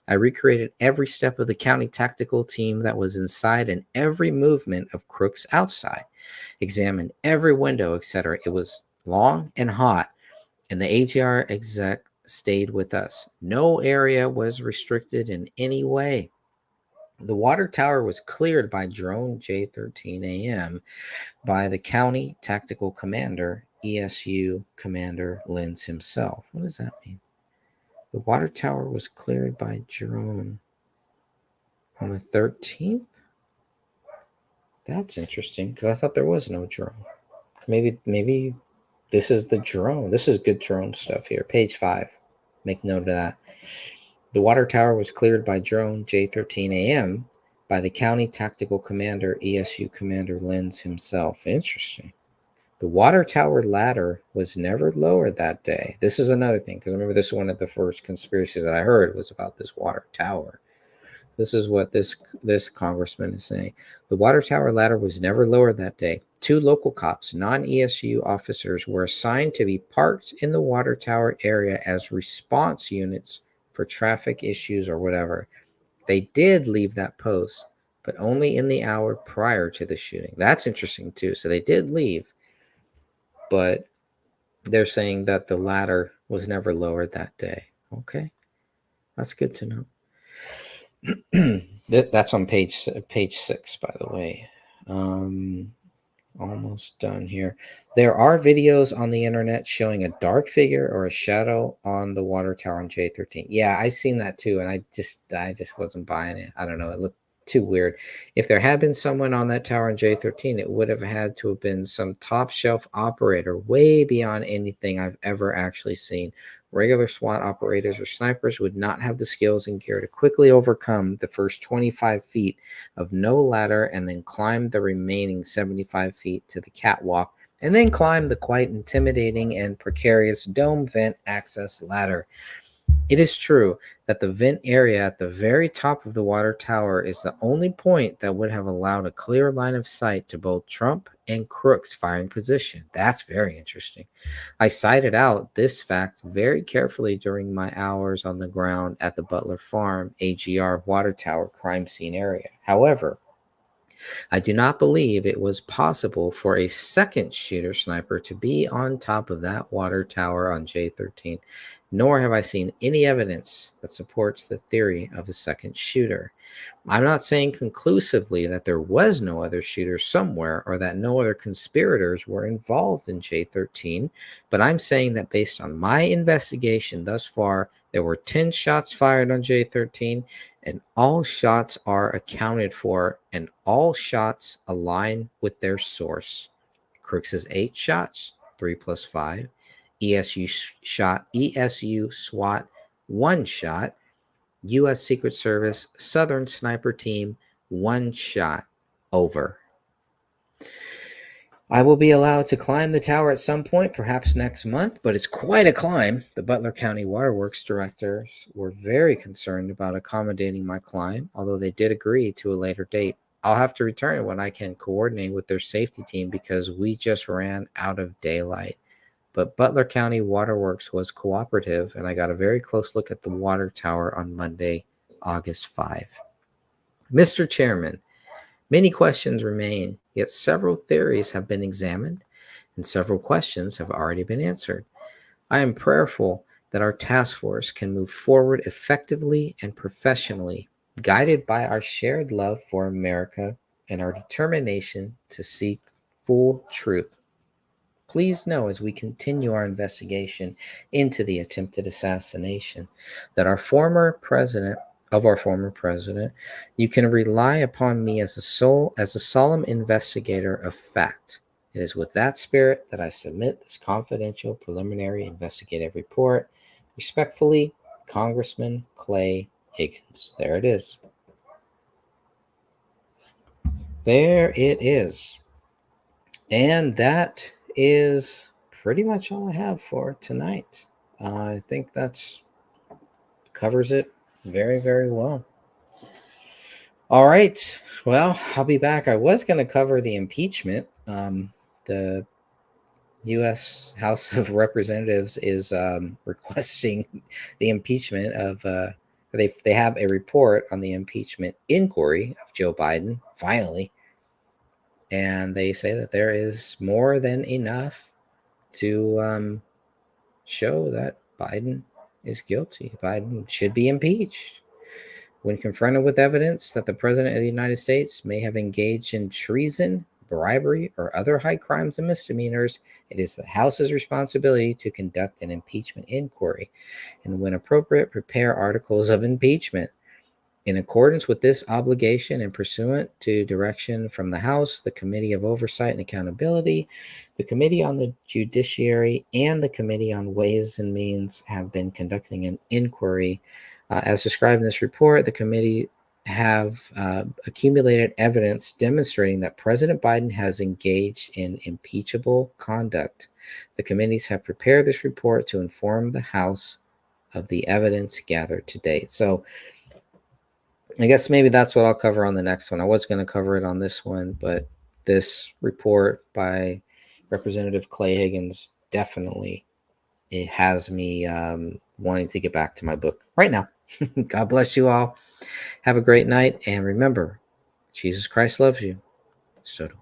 I recreated every step of the county tactical team that was inside and every movement of Crooks outside, examined every window, etc. It was long and hot, and the AGR exec stayed with us. No area was restricted in any way. The water tower was cleared by drone J13 AM by the county tactical commander, ESU Commander Lenz himself. What does that mean? The water tower was cleared by drone on the 13th? That's interesting because I thought there was no drone. Maybe this is the drone. This is good drone stuff here. Page 5. Make note of that. The water tower was cleared by drone J13 AM by the county tactical commander, ESU Commander Lenz himself. Interesting. The water tower ladder was never lowered that day. This is another thing, because I remember this is one of the first conspiracies that I heard was about this water tower. This is what this congressman is saying. The water tower ladder was never lowered that day. 2 local cops, non-ESU officers, were assigned to be parked in the water tower area as response units for traffic issues or whatever. They did leave that post, but only in the hour prior to the shooting. That's interesting too. So they did leave, but they're saying that the ladder was never lowered that day. Okay, that's good to know. That's on page 6, by the way. Almost done here. There are videos on the internet showing a dark figure or a shadow on the water tower on J13. Yeah, I've seen that too, and I just wasn't buying it. I don't know. It looked too weird. If there had been someone on that tower on J13, it would have had to have been some top shelf operator way beyond anything I've ever actually seen. Regular SWAT operators or snipers would not have the skills and gear to quickly overcome the first 25 feet of no ladder and then climb the remaining 75 feet to the catwalk and then climb the quite intimidating and precarious dome vent access ladder. It is true that the vent area at the very top of the water tower is the only point that would have allowed a clear line of sight to both Trump and Crooks' firing position. That's very interesting. I cited out this fact very carefully during my hours on the ground at the Butler Farm AGR water tower crime scene area. However, I do not believe it was possible for a second shooter sniper to be on top of that water tower on J13, nor have I seen any evidence that supports the theory of a second shooter. I'm not saying conclusively that there was no other shooter somewhere or that no other conspirators were involved in J13, but I'm saying that based on my investigation thus far, there were 10 shots fired on J13, and all shots are accounted for, and all shots align with their source. Crooks has 8 shots, 3 plus 5. ESU SWAT 1 shot. U.S. Secret Service Southern Sniper Team, one shot over. I will be allowed to climb the tower at some point, perhaps next month, but it's quite a climb. The Butler County Waterworks directors were very concerned about accommodating my climb, although they did agree to a later date. I'll have to return when I can coordinate with their safety team because we just ran out of daylight. But Butler County Waterworks was cooperative, and I got a very close look at the water tower on Monday, August 5. Mr. Chairman, many questions remain, yet several theories have been examined and several questions have already been answered. I am prayerful that our task force can move forward effectively and professionally, guided by our shared love for America and our determination to seek full truth. Please know, as we continue our investigation into the attempted assassination, that our former president, you can rely upon me as a solemn investigator of fact. It is with that spirit that I submit this confidential preliminary investigative report. Respectfully, Congressman Clay Higgins. There it is. There it is. And that is pretty much all I have for tonight. I think that's covers it very, very well. All right. Well, I'll be back. I was going to cover the impeachment. The U.S. House of Representatives is requesting the impeachment of. They have a report on the impeachment inquiry of Joe Biden. Finally. And they say that there is more than enough to show that Biden is guilty. Biden should be impeached. When confronted with evidence that the President of the United States may have engaged in treason, bribery, or other high crimes and misdemeanors, it is the House's responsibility to conduct an impeachment inquiry and, when appropriate, prepare articles of impeachment. In accordance with this obligation and pursuant to direction from the House, the Committee of Oversight and Accountability, the Committee on the Judiciary, and the Committee on Ways and Means have been conducting an inquiry. As described in this report, the committee have accumulated evidence demonstrating that President Biden has engaged in impeachable conduct. The committees have prepared this report to inform the House of the evidence gathered to date. So, I guess maybe that's what I'll cover on the next one. I was going to cover it on this one, but this report by Representative Clay Higgins definitely it has me wanting to get back to my book right now. God bless you all. Have a great night. And remember, Jesus Christ loves you. So do I.